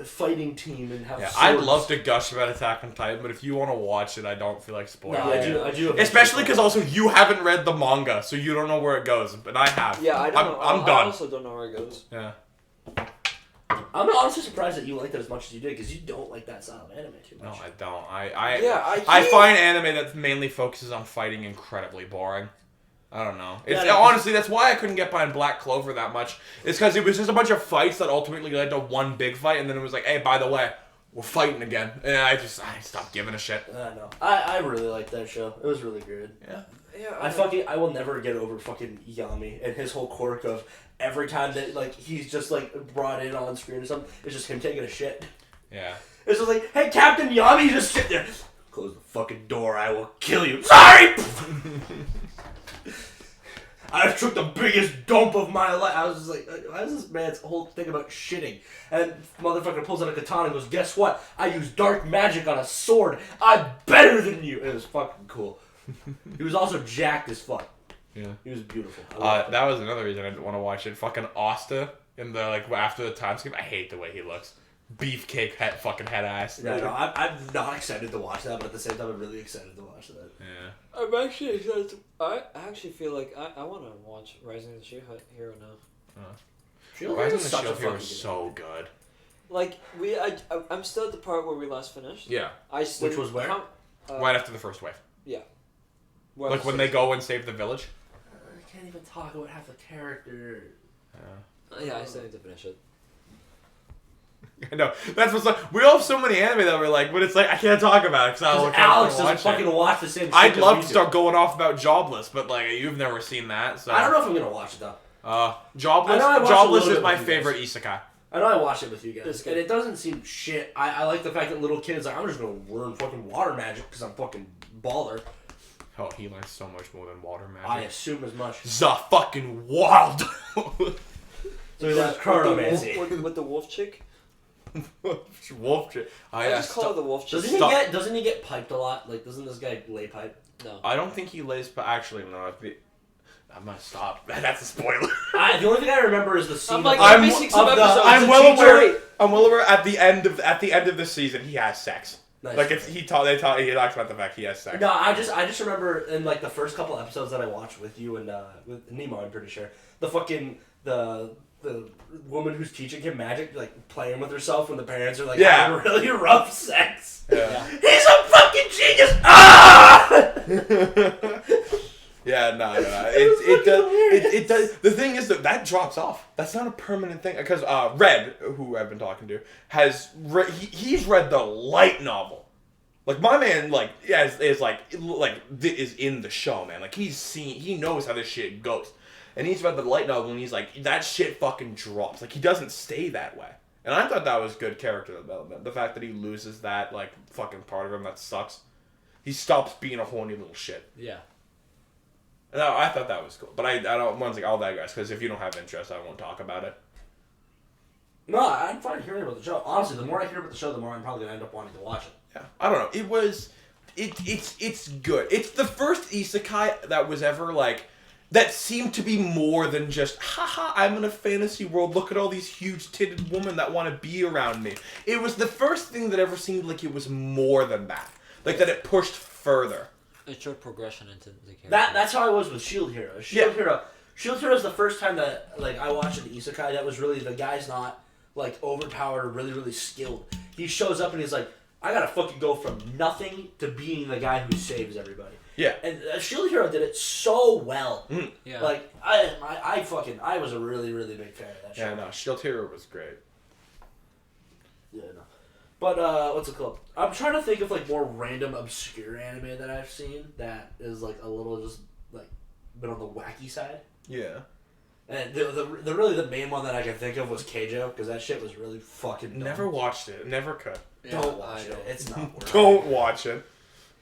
fighting team and have Yeah, swords. I'd love to gush about Attack on Titan, but if you want to watch it, I don't feel like spoiling No, I it. do. Especially because also you haven't read the manga, so you don't know where it goes, but I have. Yeah, I don't know. I'm I done. also don't know where it goes. Yeah. I'm honestly surprised that you liked it as much as you did, because you don't like that style of anime too No, much. I don't. I I can't- find anime that mainly focuses on fighting incredibly boring. I don't know. It's Yeah, no, honestly that's why I couldn't get behind Black Clover that much. It's because it was just a bunch of fights that ultimately led to one big fight, and then it was like, hey, by the way, we're fighting again. And I stopped giving a shit. No. I really liked that show. It was really good. Yeah. I will never get over fucking Yami and his whole quirk of every time that like he's just like brought in on screen or something, it's just him taking a shit. Yeah. It's just like, hey Captain Yami, just sit there. Close the fucking door, I will kill you. Sorry! I took the biggest dump of my life. I was just like, why is this man's whole thing about shitting? And motherfucker pulls out a katana and goes, guess what? I use dark magic on a sword. I'm better than you. It was fucking cool. He was also jacked as fuck. Yeah. He was beautiful. That was another reason I didn't want to watch it. Fucking Asta in the like after the time skip. I hate the way he looks. Beefcake fucking head ass. Yeah, no, I'm not excited to watch that, but at the same time, I'm really excited to watch that. Yeah. I'm actually excited. I actually feel like I want to watch Rising of the Shield Hero now. Rising of the Shield Hero is so good. Like I'm still at the part where we last finished. Yeah. Which was where? Right after the first wave. Yeah. Like when they go and save the village. I can't even talk about half the character. Yeah, I still need to finish it. I know. That's what's like. We all have so many anime that we're like, but it's like, I can't talk about it because Alex doesn't fucking watch the same shit. I'd love to start going off about Jobless, but like, you've never seen that, so. I don't know if I'm going to watch it though. Jobless is my favorite isekai. I know I watched it with you guys, and it doesn't seem shit. I like the fact that little kids like, I'm just going to learn fucking water magic because I'm fucking baller. Oh, he learns so much more than water magic. I assume as much. The fucking wild. So he learns chronomancy. With the wolf chick? Wolf chick. I just call her the wolf chick. Doesn't he get piped a lot? Like, doesn't this guy lay pipe? No. I don't think he lays, but actually, no. I'm gonna stop. That's a spoiler. The only thing I remember is the scene. I'm well aware. At the end of the season, he has sex. Nice. Like he talks about the fact he has sex. No, I just remember in like the first couple episodes that I watched with you and with Nemo, I'm pretty sure the woman who's teaching him magic, like playing with herself when the parents are like having really rough sex. Yeah. He's a fucking genius. Ah! Yeah, no. It does. The thing is that drops off. That's not a permanent thing because Red, who I've been talking to, he's read the light novel. Like my man, like is in the show, man. Like he knows how this shit goes, and he's read the light novel, and he's like that shit fucking drops. Like he doesn't stay that way. And I thought that was good character development. The fact that he loses that like fucking part of him that sucks. He stops being a horny little shit. Yeah. No, I thought that was cool, but I don't. Once again, I'll digress because if you don't have interest, I won't talk about it. No, I'm fine hearing about the show. Honestly, the more I hear about the show, the more I'm probably gonna end up wanting to watch it. Yeah, I don't know. It's good. It's the first isekai that was ever like that seemed to be more than just haha. I'm in a fantasy world. Look at all these huge titted women that want to be around me. It was the first thing that ever seemed like it was more than that. Like that it pushed further. It showed progression into the character. That's how I was with Shield Hero. Shield Hero is the first time that like I watched an isekai that was really the guy's not like overpowered or really really skilled. He shows up and he's like, I gotta fucking go from nothing to being the guy who saves everybody. Yeah. And Shield Hero did it so well. Mm. Yeah. Like I was a really really big fan of that show. Yeah, no, Shield Hero was great. Yeah, no. But what's it called? I'm trying to think of like more random obscure anime that I've seen that is like a little just like been on the wacky side. Yeah. And the really the main one that I can think of was Keijo because that shit was really fucking dumb. Never watched it. Never could. Yeah, Don't watch it. It's not worth it. Don't watch it.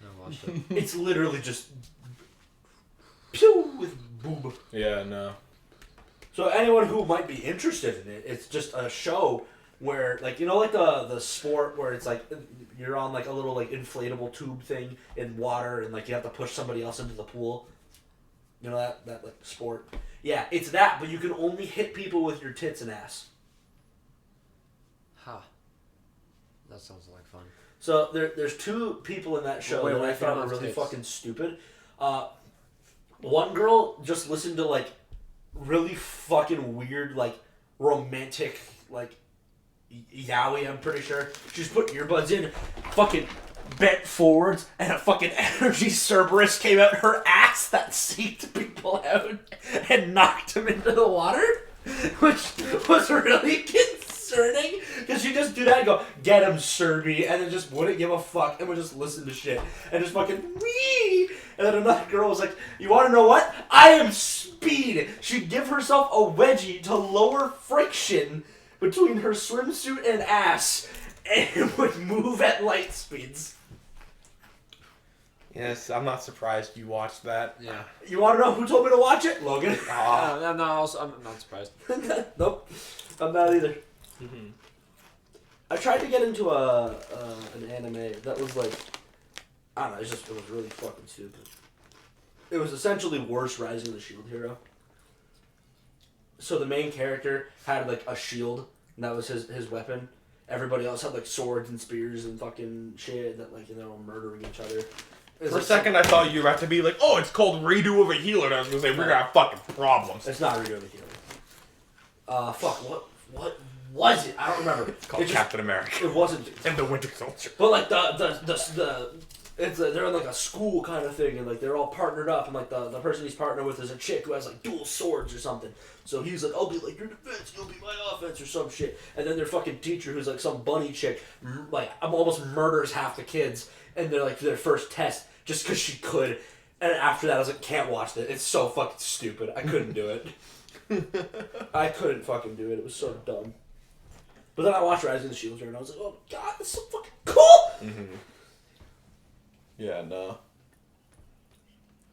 I watched it. It's literally just pew with boob. Yeah, no. So anyone who might be interested in it, it's just a show where, like, you know, like the sport where it's like you're on like a little like inflatable tube thing in water and like you have to push somebody else into the pool. You know that like sport? Yeah, it's that, but you can only hit people with your tits and ass. Ha. That sounds like fun. So there's two people in that show that I thought were really fucking stupid. One girl just listened to like really fucking weird like romantic like yaoi, I'm pretty sure. She's put earbuds in, fucking bent forwards, and a fucking energy Cerberus came out her ass that seeked people out and knocked them into the water, which was really concerning. concerning because she just do that and go, get him, Serby, and then just wouldn't give a fuck and would just listen to shit and just fucking wee. And then another girl was like, you want to know what? I am speed. She'd give herself a wedgie to lower friction between her swimsuit and ass and would move at light speeds. Yes, I'm not surprised you watched that. Yeah. You want to know who told me to watch it? Logan. I'm not surprised. Nope. I'm not either. Mm-hmm. I tried to get into an anime that was like, I don't know, it was really fucking stupid. It was essentially worse Rising of the Shield Hero. So the main character had like a shield, and that was his weapon. Everybody else had like swords and spears and fucking shit that like, they were murdering each other. For a second, I thought you were about to be like, oh, it's called Redo of a Healer, and I was going to say, we're going to have fucking problems. It's not Redo of a Healer. What was it? I don't remember. It's called Captain America. It wasn't. And the Winter Soldier. But like they're in like a school kind of thing, and like they're all partnered up, and like the person he's partnered with is a chick who has like dual swords or something. So he's like, I'll be like your defense, you'll be my offense or some shit. And then their fucking teacher, who's like some bunny chick, like almost murders half the kids, and they're like their first test just because she could. And after that, I was like, can't watch it. It's so fucking stupid. I couldn't do it. I couldn't fucking do it. It was so dumb. But then I watched Rise of the Shield Hero, and I was like, oh my god, this is so fucking cool! Mm-hmm. Yeah, no.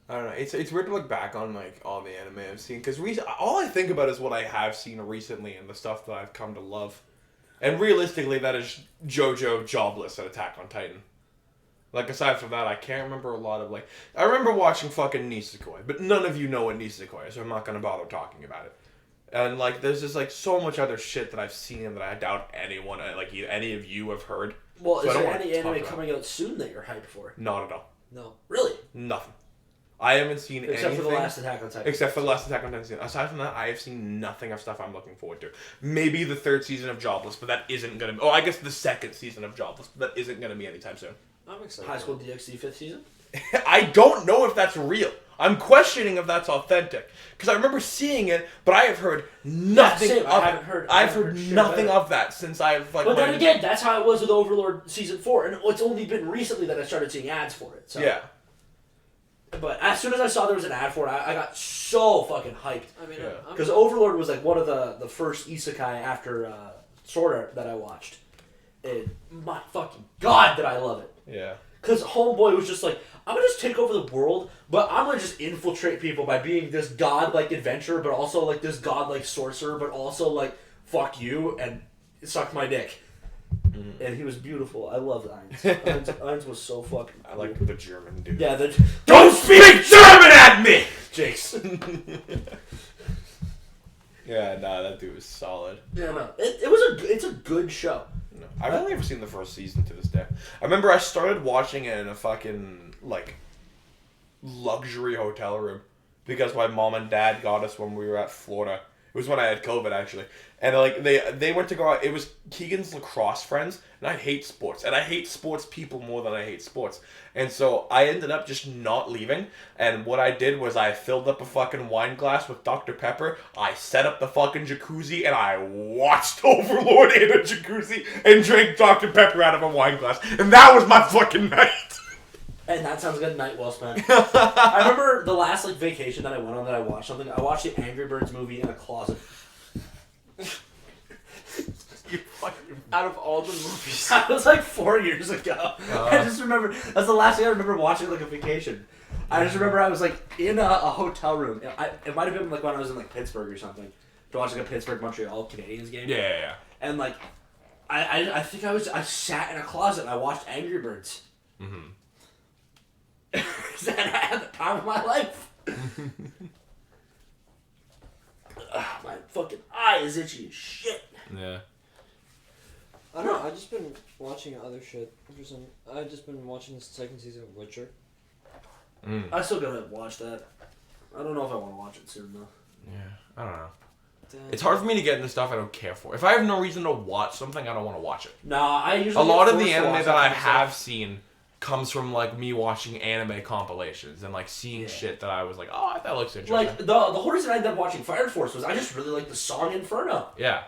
I don't know. It's weird to look back on like all the anime I've seen because all I think about is what I have seen recently and the stuff that I've come to love, and realistically, that is JoJo, Jobless, and Attack on Titan. Like aside from that, I can't remember a lot of like. I remember watching fucking Nisekoi, but none of you know what Nisekoi is, so I'm not gonna bother talking about it. And like, there's just like so much other shit that I've seen that I doubt anyone, like any of you, have heard. Well, so is there any anime coming out soon that you're hyped for? Not at all. No. Really? Nothing. I haven't seen anything. Except for the last Attack on Titan. Except for the last Attack on Titan. Aside from that, I have seen nothing of stuff I'm looking forward to. Maybe the 3rd season of Jobless, but that isn't gonna be... Oh, I guess the 2nd season of Jobless, but that isn't gonna be anytime soon. I'm excited. High School Dxd 5th season? I don't know if that's real. I'm questioning if that's authentic. Because I remember seeing it, but I have heard nothing of it. I've heard nothing of that since I've... like. But then again, that's how it was with Overlord Season 4, and it's only been recently that I started seeing ads for it. So. Yeah. But as soon as I saw there was an ad for it, I got so fucking hyped. I mean, because Overlord was like one of the first isekai after Sword Art that I watched. And my fucking god, did I love it. Yeah. Because Homeboy was just like, I'm going to just take over the world, but I'm going to just infiltrate people by being this god-like adventurer, but also like this god-like sorcerer, but also like, fuck you, and suck my dick. Mm-hmm. And he was beautiful. I loved Ainz. Ainz was so fucking cool. I like the German dude. Yeah, Don't speak German at me! Jace. Yeah, nah, that dude was solid. Yeah, no. It's a good show. No, I've only ever seen the first season to this day. I remember I started watching it in a fucking, like, luxury hotel room because my mom and dad got us when we were at Florida. It was when I had COVID, actually. And, like, they went to go out. It was Keegan's lacrosse friends, and I hate sports. And I hate sports people more than I hate sports. And so I ended up just not leaving. And what I did was I filled up a fucking wine glass with Dr. Pepper. I set up the fucking jacuzzi, and I watched Overlord in a jacuzzi and drank Dr. Pepper out of a wine glass. And that was my fucking night. And that sounds like a night well spent. I remember the last like vacation that I went on that I watched something. I watched the Angry Birds movie in a closet. Out of all the movies. That was like 4 years ago. I just remember, that's the last thing I remember watching like a vacation. I just remember I was like in a hotel room. It might have been like when I was in like Pittsburgh or something. To watch like a Pittsburgh-Montreal Canadiens game. Yeah. And like, I think I sat in a closet and I watched Angry Birds. Mm-hmm. And I had the time of my life. My fucking eye is itchy as shit. Yeah. I don't know, I've just been watching other shit. I've just been watching the 2nd season of Witcher. I still gotta watch that. I don't know if I want to watch it soon though. Yeah, I don't know. It's hard for me to get into stuff I don't care for. If I have no reason to watch something, I don't want to watch it. Nah, I usually a lot of the anime that I have seen comes from like me watching anime compilations and like seeing shit that I was like, oh, that looks interesting. Like the whole reason I ended up watching Fire Force was I just really liked the song Inferno. Yeah.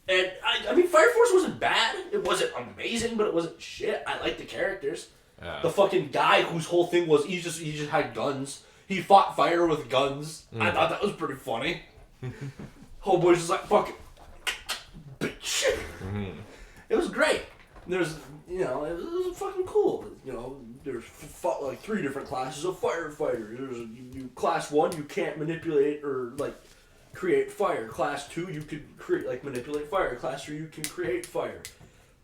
And I mean, Fire Force wasn't bad. It wasn't amazing, but it wasn't shit. I liked the characters. Yeah. The fucking guy whose whole thing was he just had guns. He fought fire with guns. I thought that was pretty funny. Homeboy's just like, fuck it. Bitch. It was great. There's, it was fucking cool. There's like 3 different classes of firefighter. There's class 1, you can't manipulate or like create fire. Class 2, you can manipulate fire. Class 3, you can create fire.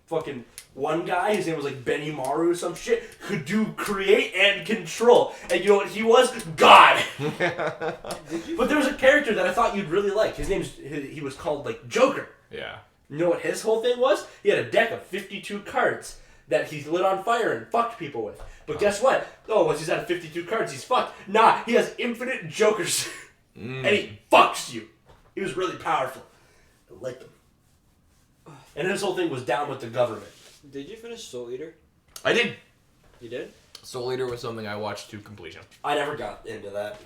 Fucking one guy, his name was like Benny Maru or some shit, could do create and control. And you know what he was? God! But there was a character that I thought you'd really like. He was called like Joker. Yeah. You know what his whole thing was? He had a deck of 52 cards that he lit on fire and fucked people with. But guess what? Oh, once he's out of 52 cards, he's fucked. Nah, he has infinite Jokers. And he fucks you. He was really powerful. I liked him. And his whole thing was down with the government. Did you finish Soul Eater? I did. You did? Soul Eater was something I watched to completion. I never got into that.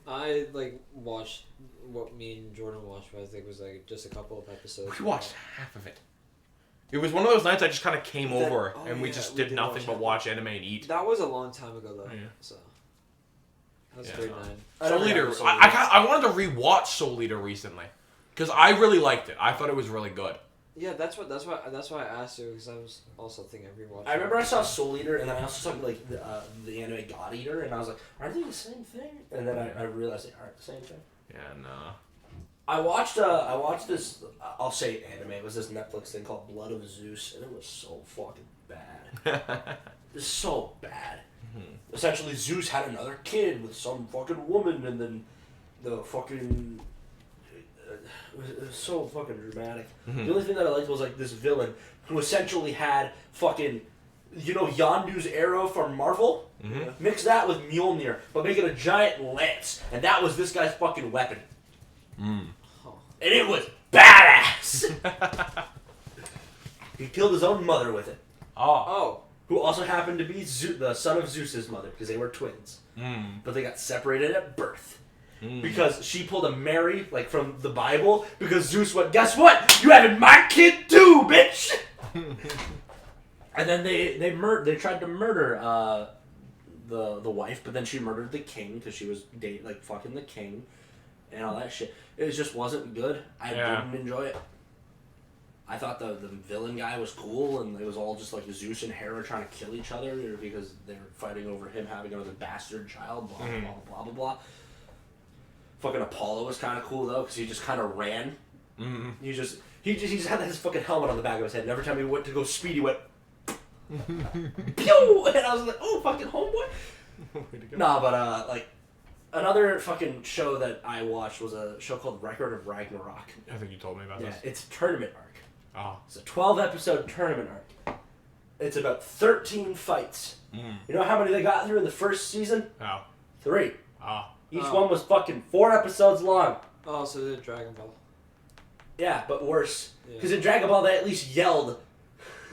I watched what me and Jordan watched, but I think it was just a couple of episodes. We watched half of it. It was one of those nights I just kind of came over and we just did nothing but watch anime and eat. That was a long time ago though. Yeah. So that was grade 9. Soul Eater. I wanted to rewatch Soul Eater recently because I really liked it. I thought it was really good. Yeah, that's why I asked you, because I was also thinking of rewatching. I remember I saw Soul Eater, and then I also saw the anime God Eater, and I was like, aren't they the same thing? And then I realized they aren't the same thing. Yeah, no. I watched this, I'll say anime, it was this Netflix thing called Blood of Zeus, and it was so fucking bad. It was so bad. Essentially, Zeus had another kid with some fucking woman, and then the fucking... It was so fucking dramatic. The only thing that I liked was this villain who essentially had fucking, Yondu's arrow from Marvel. Mix that with Mjolnir, but make it a giant lance, and that was this guy's fucking weapon. And it was badass. He killed his own mother with it. Oh. Who also happened to be the son of Zeus's mother, because they were twins. But they got separated at birth. Because she pulled a Mary, from the Bible, because Zeus went, guess what? You having my kid too, bitch! And then they tried to murder the wife, but then she murdered the king, because she was fucking the king, and all that shit. It just wasn't good. I didn't enjoy it. I thought the villain guy was cool, and it was all just Zeus and Hera trying to kill each other, because they were fighting over him having another bastard child, blah, blah, blah, blah, blah, blah. Fucking Apollo was kind of cool though, because he just kind of ran. He just had his fucking helmet on the back of his head, and every time he went to go speed, he went pew, and I was like, oh, fucking homeboy. Nah, but another fucking show that I watched was a show called Record of Ragnarok. I think you told me about this. Yeah, it's a tournament arc. Oh. It's a 12-episode tournament arc. It's about 13 fights. You know how many they got through in the first season? Oh. 3. Oh. Each one was fucking 4 episodes long. Oh, so they did Dragon Ball. Yeah, but worse. Because in Dragon Ball, they at least yelled.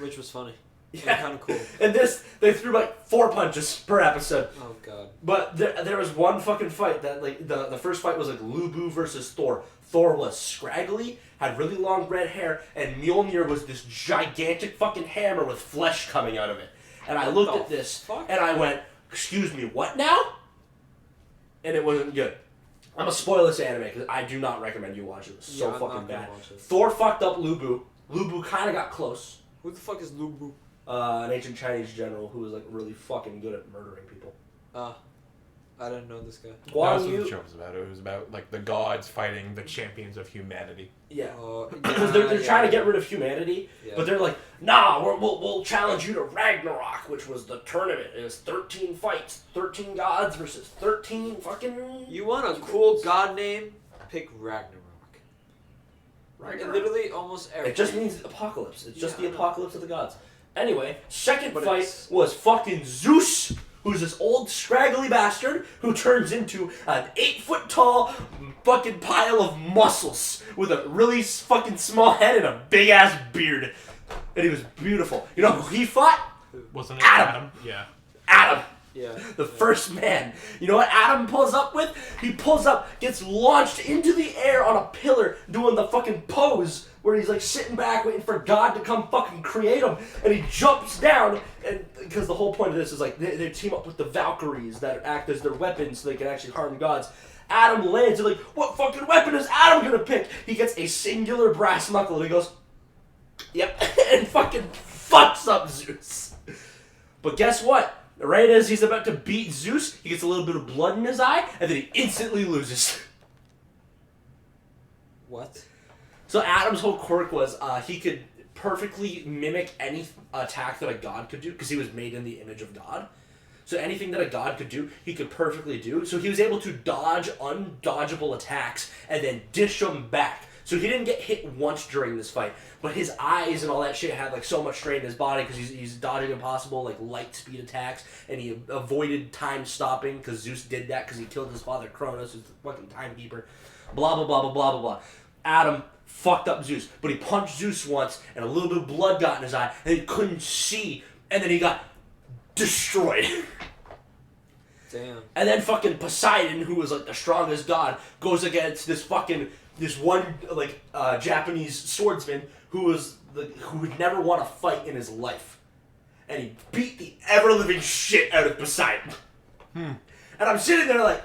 Which was funny. Yeah. Kind of cool. And this, they threw 4 punches per episode. Oh, God. But there was one fucking fight that, the first fight was Lubu versus Thor. Thor was scraggly, had really long red hair, and Mjolnir was this gigantic fucking hammer with flesh coming out of it. And I looked at this, and I went, excuse me, what now? And it wasn't good. I'm gonna spoil this anime because I do not recommend you watch it. It's so fucking bad. Thor fucked up Lubu. Lubu kind of got close. Who the fuck is Lubu? An ancient Chinese general who was really fucking good at murdering people. I didn't know this guy. That was what the show was about. It was about the gods fighting the champions of humanity. Yeah. Because they're trying to get rid of humanity, but they're like, nah, we'll challenge you to Ragnarok, which was the tournament. It was 13 fights, 13 gods versus 13 fucking... You want a cool god name? Pick Ragnarok. Ragnarok? Literally almost every... It just means apocalypse. It's just the apocalypse of the gods. Anyway, second fight was fucking Zeus, who's this old scraggly bastard who turns into an 8-foot-tall fucking pile of muscles with a really fucking small head and a big-ass beard. And he was beautiful. You know who he fought? Wasn't it Adam? Yeah. Adam. Yeah. The first man. You know what Adam pulls up with? He pulls up, gets launched into the air on a pillar doing the fucking pose where he's like sitting back waiting for God to come fucking create him, and he jumps down, and because the whole point of this is like they team up with the Valkyries that act as their weapons so they can actually harm gods. Adam lands, and like, what fucking weapon is Adam gonna pick? He gets a singular brass knuckle, and he goes, yep, and fucking fucks up Zeus. But guess what? Right as he's about to beat Zeus, he gets a little bit of blood in his eye, and then he instantly loses. What? So Adam's whole quirk was he could perfectly mimic any attack that a god could do because he was made in the image of God. So anything that a god could do, he could perfectly do. So he was able to dodge undodgeable attacks and then dish them back. So he didn't get hit once during this fight, but his eyes and all that shit had like so much strain in his body because he's dodging impossible like light speed attacks, and he avoided time stopping because Zeus did that because he killed his father Cronus, who's the fucking timekeeper. Blah blah blah blah blah blah blah. Adam fucked up Zeus, but he punched Zeus once, and a little bit of blood got in his eye, and he couldn't see, and then he got destroyed. Damn. And then fucking Poseidon, who was like the strongest god, goes against this one like Japanese swordsman who would never won a fight in his life, and he beat the ever living shit out of Poseidon. And I'm sitting there like,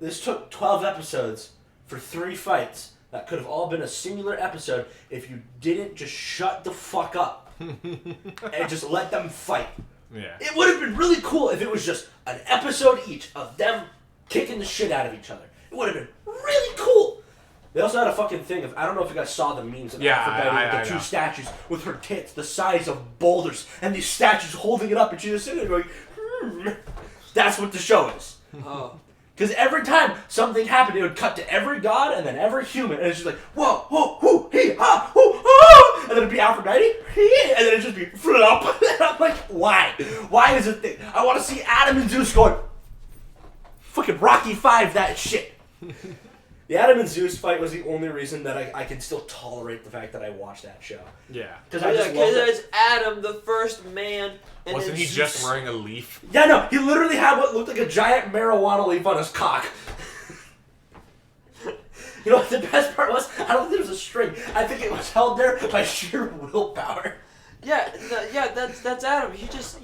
this took 12 episodes for 3 fights that could have all been a singular episode if you didn't just shut the fuck up and just let them fight. Yeah. It would have been really cool if it was just an episode each of them kicking the shit out of each other. It would have been really cool. They also had a fucking thing of, I don't know if you guys saw the memes of Aphrodite with the 2 statues with her tits the size of boulders, and these statues holding it up, and she's just sitting there going, That's what the show is. Oh. Because every time something happened, it would cut to every god and then every human, and it's just like, whoa, whoa, whoo, hee, ha, whoo, ah, and then it'd be Aphrodite, hee, and then it'd just be flop. And I'm like, why? Why is it thing? I want to see Adam and Zeus going, fucking Rocky 5 that shit. The Adam and Zeus fight was the only reason that I can still tolerate the fact that I watched that show. Yeah. Because I just love it's Adam, the first man. And wasn't he Zeus. just wearing a leaf? Yeah, no, he literally had what looked like a giant marijuana leaf on his cock. You know what the best part was? I don't think there was a string. I think it was held there by sheer willpower. Yeah, that's Adam. He just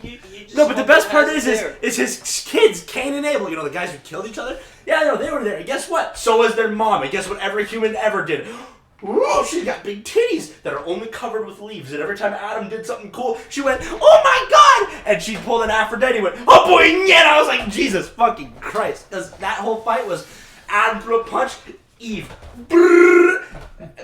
No, but the best part is his kids, Cain and Abel. You know, the guys who killed each other. Yeah, no, they were there. And guess what? So was their mom. And guess what? Every human ever did. Whoa, she got big titties that are only covered with leaves. And every time Adam did something cool, she went, "Oh my god!" And she pulled an Aphrodite and went, "Oh boy, yeah!" And I was like, Jesus fucking Christ. Because that whole fight was Adam threw a punch, Eve, brrr,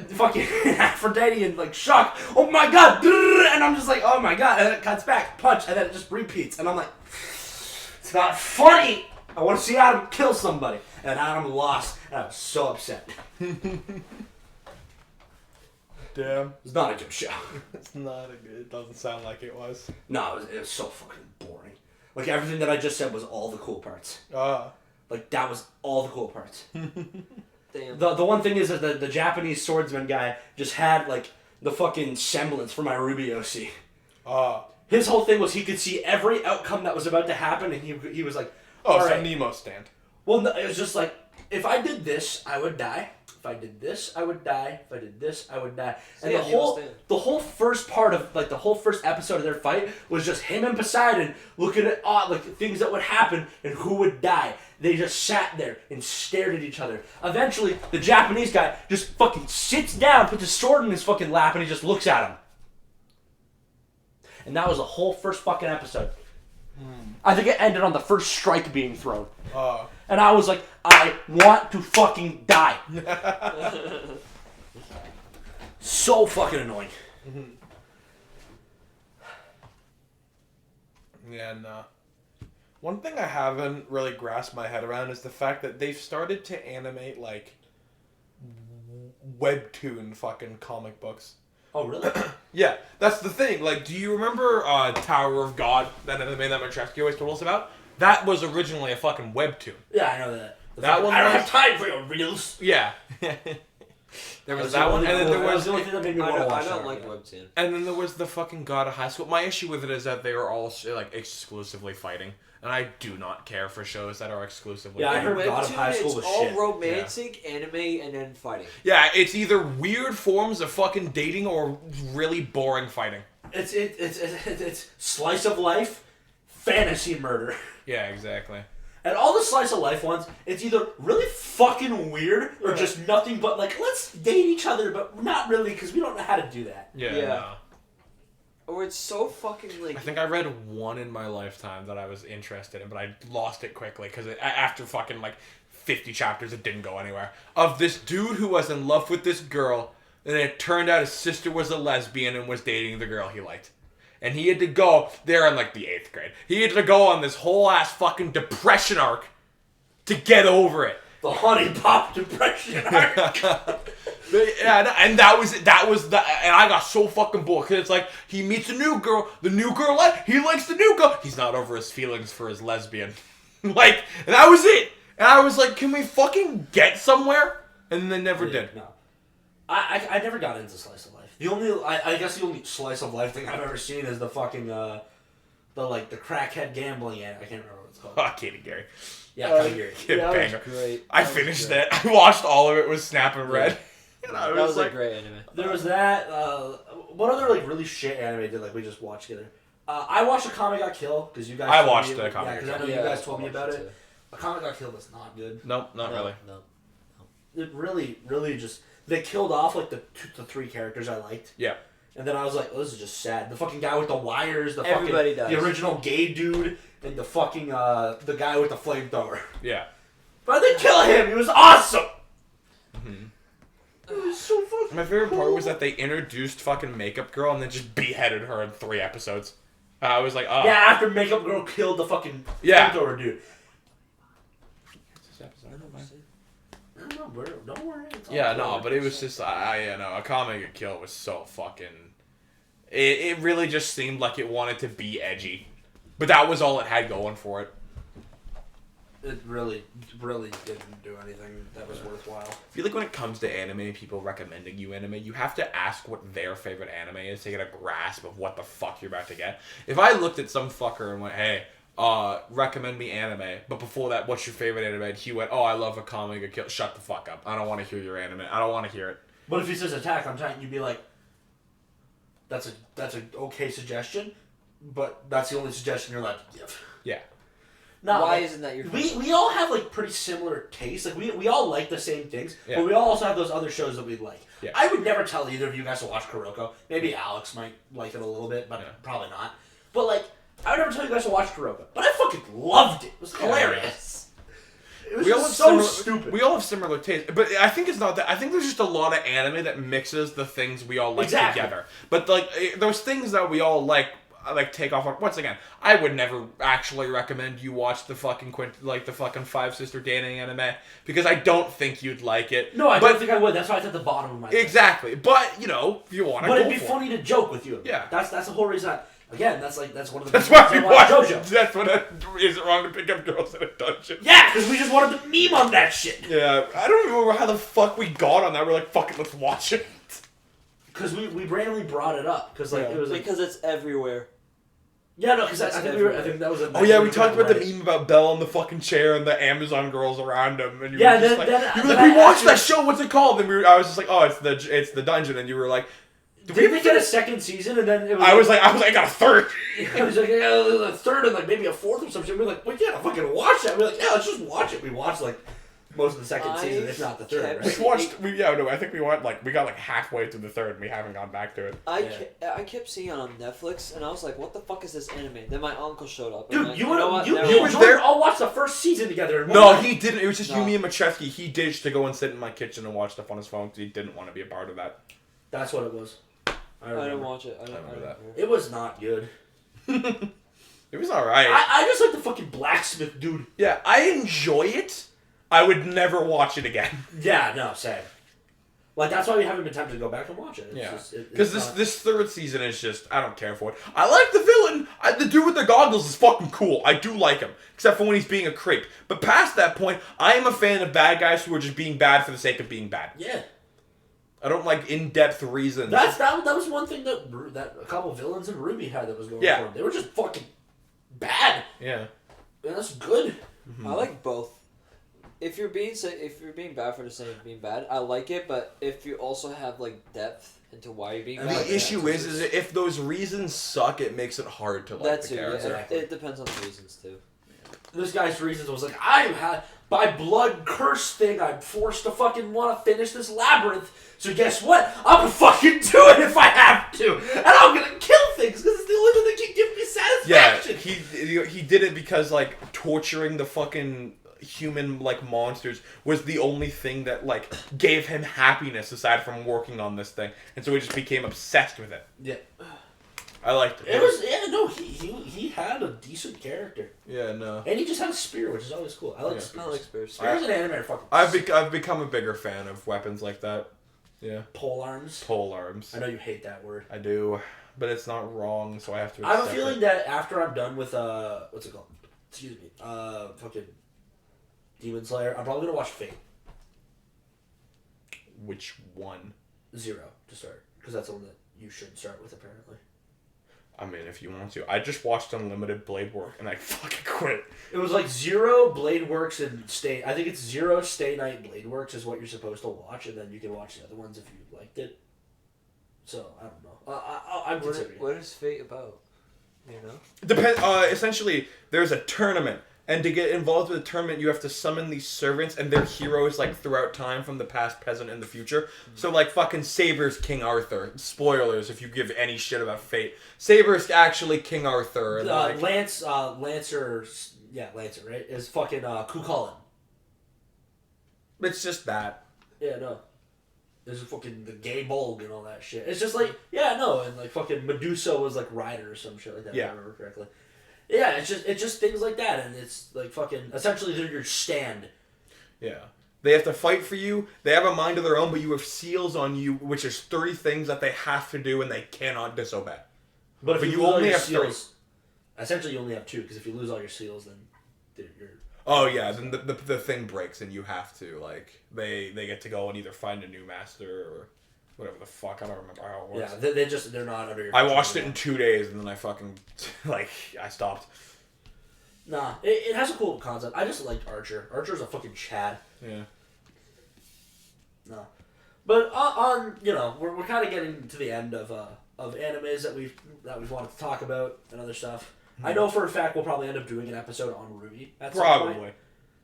fucking Aphrodite in like shock. Oh my god! Brrr, and I'm just like, oh my god! And then it cuts back, punch, and then it just repeats. And I'm like, it's not funny. I want to see Adam kill somebody. And Adam lost, and I was so upset. Damn. It's not a good show. It's not a good. It doesn't sound like it was. No, it was so fucking boring. Like everything that I just said was all the cool parts. Like that was all the cool parts. Damn. The one thing is that the Japanese swordsman guy just had like the fucking semblance for my Ruby OC. His whole thing was he could see every outcome that was about to happen, and he was like, oh, all so right. Nemo stand. Well, no, it was just like, if I did this, I would die. If I did this, I would die. If I did this, I would die. And yeah, the whole first part of like the whole first episode of their fight was just him and Poseidon looking at like things that would happen and who would die. They just sat there and stared at each other. Eventually, the Japanese guy just fucking sits down, puts his sword in his fucking lap, and he just looks at him. And that was the whole first fucking episode. I think it ended on the first strike being thrown. And I was like, I want to fucking die. So fucking annoying. Yeah, no. One thing I haven't really grasped my head around is the fact that they've started to animate, like, webtoon fucking comic books. Oh, really? Yeah, that's the thing. Like, do you remember Tower of God, that anime that Matrevsky always told us about? That was originally a fucking webtoon. Yeah, I know that. That one I don't was- have time for your reels. Yeah. There was that one, and then there was... the only thing that made me want to watch I don't that like right webtoon. And then there was the fucking God of High School. My issue with it is that they were all, like, exclusively fighting. And I do not care for shows that are exclusively. Yeah, I heard Webtoon, God of High School it's was all shit. romantic, anime, and then fighting. Yeah, it's either weird forms of fucking dating or really boring fighting. It's slice of life, fantasy murder. Yeah, exactly. And all the slice of life ones, it's either really fucking weird or just nothing but like, let's date each other, but not really because we don't know how to do that. Yeah. Yeah. No. Or it's so fucking like. I think I read one in my lifetime that I was interested in, but I lost it quickly because after fucking like 50 chapters, it didn't go anywhere. Of this dude who was in love with this girl, and it turned out his sister was a lesbian and was dating the girl he liked. And he had to go, they're in like the 8th grade, he had to go on this whole ass fucking depression arc to get over it. The Honey Pop depression arc. Yeah, and that was the, and I got so fucking bored because it's like he meets a new girl, the new girl he likes the new girl, he's not over his feelings for his lesbian, like, and that was it. And I was like, can we fucking get somewhere? And they never did. No, I never got into slice of life. The only I guess the only slice of life thing I've ever seen is the fucking the crackhead gambling ad. I can't remember what it's called. Oh, Katie Gary. Yeah, Katy Kid that banger. was great. I finished it. I watched all of it with Snap and Red. And I That was like, a great anime. There was that. What other like really shit anime did like we just watched together? I watched Akame Got Kill because you guys. I told watched me, Akame Got Yeah, because I know Kill. you guys told me I about watched it. Akame Got Kill was not good. nope, not really. No. It really just they killed off like the 3 characters I liked. Yeah. And then I was like, oh, this is just sad. The fucking guy with the wires, the Everybody fucking does. the original gay dude, and the fucking the guy with the flamethrower. Yeah. But they kill him. He was awesome. Mm-hmm. It was so fucking. My favorite part cool. was that they introduced fucking Makeup Girl and then just beheaded her in 3 episodes. I was like, oh. Yeah, after Makeup Girl killed the fucking Yeah. flamethrower dude. I don't know, bro. Don't worry. It's all Yeah, good. no, but it was just, Akame Get Kill was so fucking... It really just seemed like it wanted to be edgy. But that was all it had going for it. It really didn't do anything that was worthwhile. I feel like when it comes to anime, people recommending you anime, you have to ask what their favorite anime is to get a grasp of what the fuck you're about to get. If I looked at some fucker and went, hey, recommend me anime, but before that, what's your favorite anime? And he went, oh, I love Akame Get Kill. Shut the fuck up. I don't want to hear your anime. I don't want to hear it. But if he says Attack on Titan, you'd be like, that's a okay suggestion, but that's the only suggestion you're allowed to give. Yeah. No, Why like, isn't that your we all have like pretty similar tastes. Like we all like the same things, Yeah. but we all also have those other shows that we like. Yeah. I would never tell either of you guys to watch Kuroko. Maybe Alex might like it a little bit, but Yeah. probably not. But like, I would never tell you guys to watch Kuroko. But I fucking loved it. It was hilarious. It was just so stupid. We all have similar tastes, but I think it's not that. I think there's just a lot of anime that mixes the things we all like Exactly. together. But like those things that we all like take off on. Once again, I would never actually recommend you watch the fucking the fucking Five Sister dating anime because I don't think you'd like it. No, I don't think I would. That's why it's at the bottom of my list. Exactly, but you know, if you want to. But go it'd be for funny to joke with you. Yeah. That's the whole reason. Again, that's one of the. That's why we reasons I watch watch JoJo. That's what is it wrong to pick up girls in a dungeon? Yeah, because we just wanted to meme on that shit. Yeah, I don't remember how the fuck we got on that. We're like, fuck it, let's watch it. Because we randomly brought it up because like Yeah. it was like because it's everywhere. yeah no because I think I think that was a Oh yeah, we talked about the Reddit. meme about Belle on the fucking chair and the Amazon girls around him, and you Yeah, were just then- like, then- you were then like, we I watched that actually- show. What's it called? And I was just like, oh, it's the dungeon, and you were like, Did we get a second season and then it was I was like, I got a third. it was like yeah, a third and like maybe a fourth or something. We were like, we gotta fucking watch that. We were like, yeah, let's just watch it. We watched like most of the second season, if not the third. kept- Right? We watched. I think we went we got like halfway through the third, and we haven't gone back to it. I kept seeing it on Netflix, and I was like, "What the fuck is this anime?" Then my uncle showed up. and Dude, I'm like, you know what? you Never you mind. were there? all watched the first season together. In one No, night. he didn't. It was just No. you, me, and Machevsky. He ditched to go and sit in my kitchen and watch stuff on his phone because he didn't want to be a part of that. That's what it was. I didn't remember. watch it. I remember didn't that. It was not good. It was alright. I just like the fucking blacksmith dude. Yeah, I enjoy it. I would never watch it again. Yeah, no, same. Like that's why we haven't been tempted to go back and watch it. It's Yeah, just- because it's not- this third season is just I don't care for it. I like the villain. The dude with the goggles is fucking cool. I do like him, except for when he's being a creep. But past that point, I am a fan of bad guys who are just being bad for the sake of being bad. yeah. I don't like in-depth reasons. That was one thing that a couple villains in Ruby had that was going Yeah. for them. They were just fucking bad. Yeah. Yeah, that's good. Mm-hmm. I like both. If you're being bad for the sake of being bad, I like it. But if you also have like depth into why you're being And bad, The issue is if those reasons suck, it makes it hard to like that's the it. character. Yeah, Exactly. it depends on the reasons too. This guy's reasons was like, I had by blood curse thing, I'm forced to fucking want to finish this labyrinth. So guess what? I'm gonna fucking do it if I have to, and I'm gonna kill things because it's the only thing that can give me satisfaction. Yeah, he did it because like torturing the fucking human like monsters was the only thing that like gave him happiness aside from working on this thing, and so he just became obsessed with it. Yeah. I liked it. It was he had a decent character. Yeah, no. And he just had a spear, which is always cool. I like Yeah. spears. I like spears. Spears and anime are fucking I've become a bigger fan of weapons like that. Yeah. pole arms. Pole arms. I know you hate that word. I do, but it's not wrong, so I have to I have a accept feeling it. that after I'm done with what's it called? Excuse me. Fucking Demon Slayer. I'm probably gonna watch Fate Which one? 0 to start because that's the one that you should start with apparently. I mean, if you want to. I just watched Unlimited Blade Work, and I fucking quit. It was like 0 Blade Works and Stay. I think it's 0 Stay Night Blade Works is what you're supposed to watch, and then you can watch the other ones if you liked it. So I don't know. I'm considering. What is Fate about? You know. Essentially, there's a tournament, and to get involved with the tournament, you have to summon these servants, and they're heroes like throughout time, from the past, present, and the future. So like fucking Saber's King Arthur. Spoilers if you give any shit about Fate. Saber's actually King Arthur. And like, Lancer, right? Is fucking Cuchulainn. it's just that. Yeah, no. There's fucking the gay bulg and all that shit. It's just like, yeah, no, and like fucking Medusa was like Ryder or some shit like that, Yeah. if I remember correctly. Yeah, it's just things like that, and it's like fucking, essentially they're your stand. Yeah. They have to fight for you. They have a mind of their own, but you have seals on you, which is 3 things that they have to do and they cannot disobey. But if But you, you lose all only your have 3. seals, essentially you only have 2, because if you lose all your seals, then you're... Oh yeah, then the thing breaks and you have to, like, they get to go and either find a new master or whatever the fuck. I don't remember how it works. Yeah, they're not under your... I watched it in 2 days and then I fucking, like, I stopped. Nah, it has a cool concept. I just liked Archer. Archer's a fucking Chad. Yeah. No. But on you know, we're kind of getting to the end of animes that we've wanted to talk about and other stuff. I know for a fact we'll probably end up doing an episode on Ruby at some point. Probably.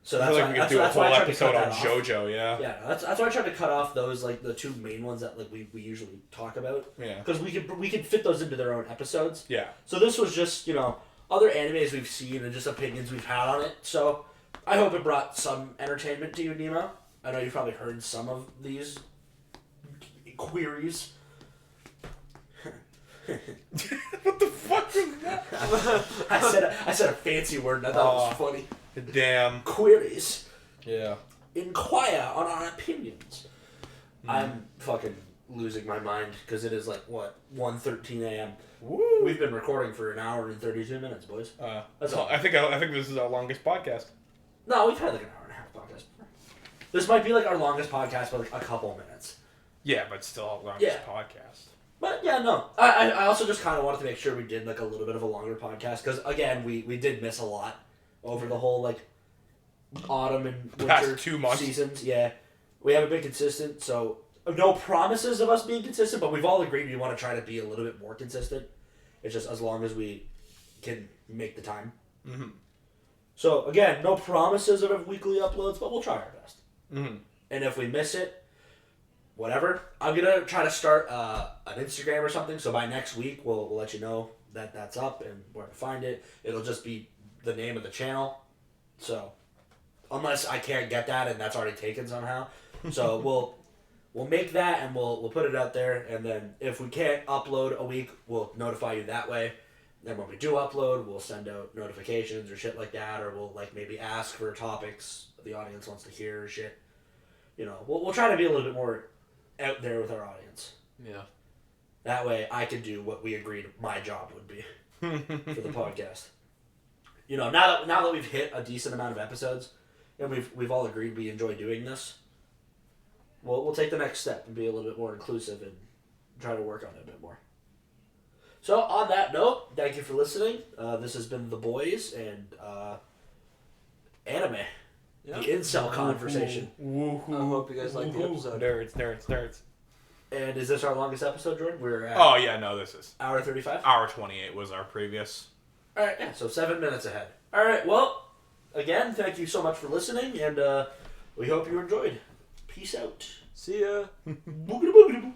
So I that's feel why, like we could that's, do a that's why whole I tried to episode cut on that off. JoJo, yeah. Yeah, that's why I tried to cut off those like the 2 main ones that like we usually talk about. Yeah. Because we could fit those into their own episodes. Yeah. So this was just, you know, other animes we've seen and just opinions we've had on it. So I hope it brought some entertainment to you, Nemo. I know you've probably heard some of these queries. What the fuck was that? I said a fancy word and I thought it was funny. Damn. Queries. Yeah. Inquire on our opinions. I'm fucking losing my mind because it is like, what, 1:13 a.m. Woo. We've been recording for an hour and 32 minutes, boys. That's all. I think this is our longest podcast. No, we've had like an hour and a half podcast before. This might be like our longest podcast by like a couple minutes. Yeah, but still our longest podcast. But yeah, no. I also just kind of wanted to make sure we did like a little bit of a longer podcast because again we did miss a lot over the whole like autumn and winter Past 2 months. seasons. Yeah, we haven't been consistent, so no promises of us being consistent. But we've all agreed we want to try to be a little bit more consistent. It's just as long as we can make the time. Mm-hmm. So again, no promises of weekly uploads, but we'll try our best. Mm-hmm. And if we miss it, whatever. I'm gonna try to start an Instagram or something. So by next week, we'll let you know that that's up and where to find it. It'll just be the name of the channel. So unless I can't get that and that's already taken somehow, so we'll make that and we'll put it out there. And then if we can't upload a week, we'll notify you that way. Then when we do upload, we'll send out notifications or shit like that, or we'll like maybe ask for topics the audience wants to hear or shit. You know, we'll try to be a little bit more out there with our audience. Yeah. That way I can do what we agreed my job would be for the podcast. You know, now that we've hit a decent amount of episodes and we've all agreed we enjoy doing this, we'll take the next step and be a little bit more inclusive and try to work on it a bit more. So on that note, thank you for listening. This has been The Boys, and anime. Yeah. The incel conversation. I hope you guys liked the episode. Nerds. And is this our longest episode, Jordan? We're at Oh yeah, no, this is hour 35. hour 28 was our previous. All right, yeah, so 7 minutes ahead. All right, well, again, thank you so much for listening, and we hope you enjoyed. Peace out. See ya. Boogity boogity boo.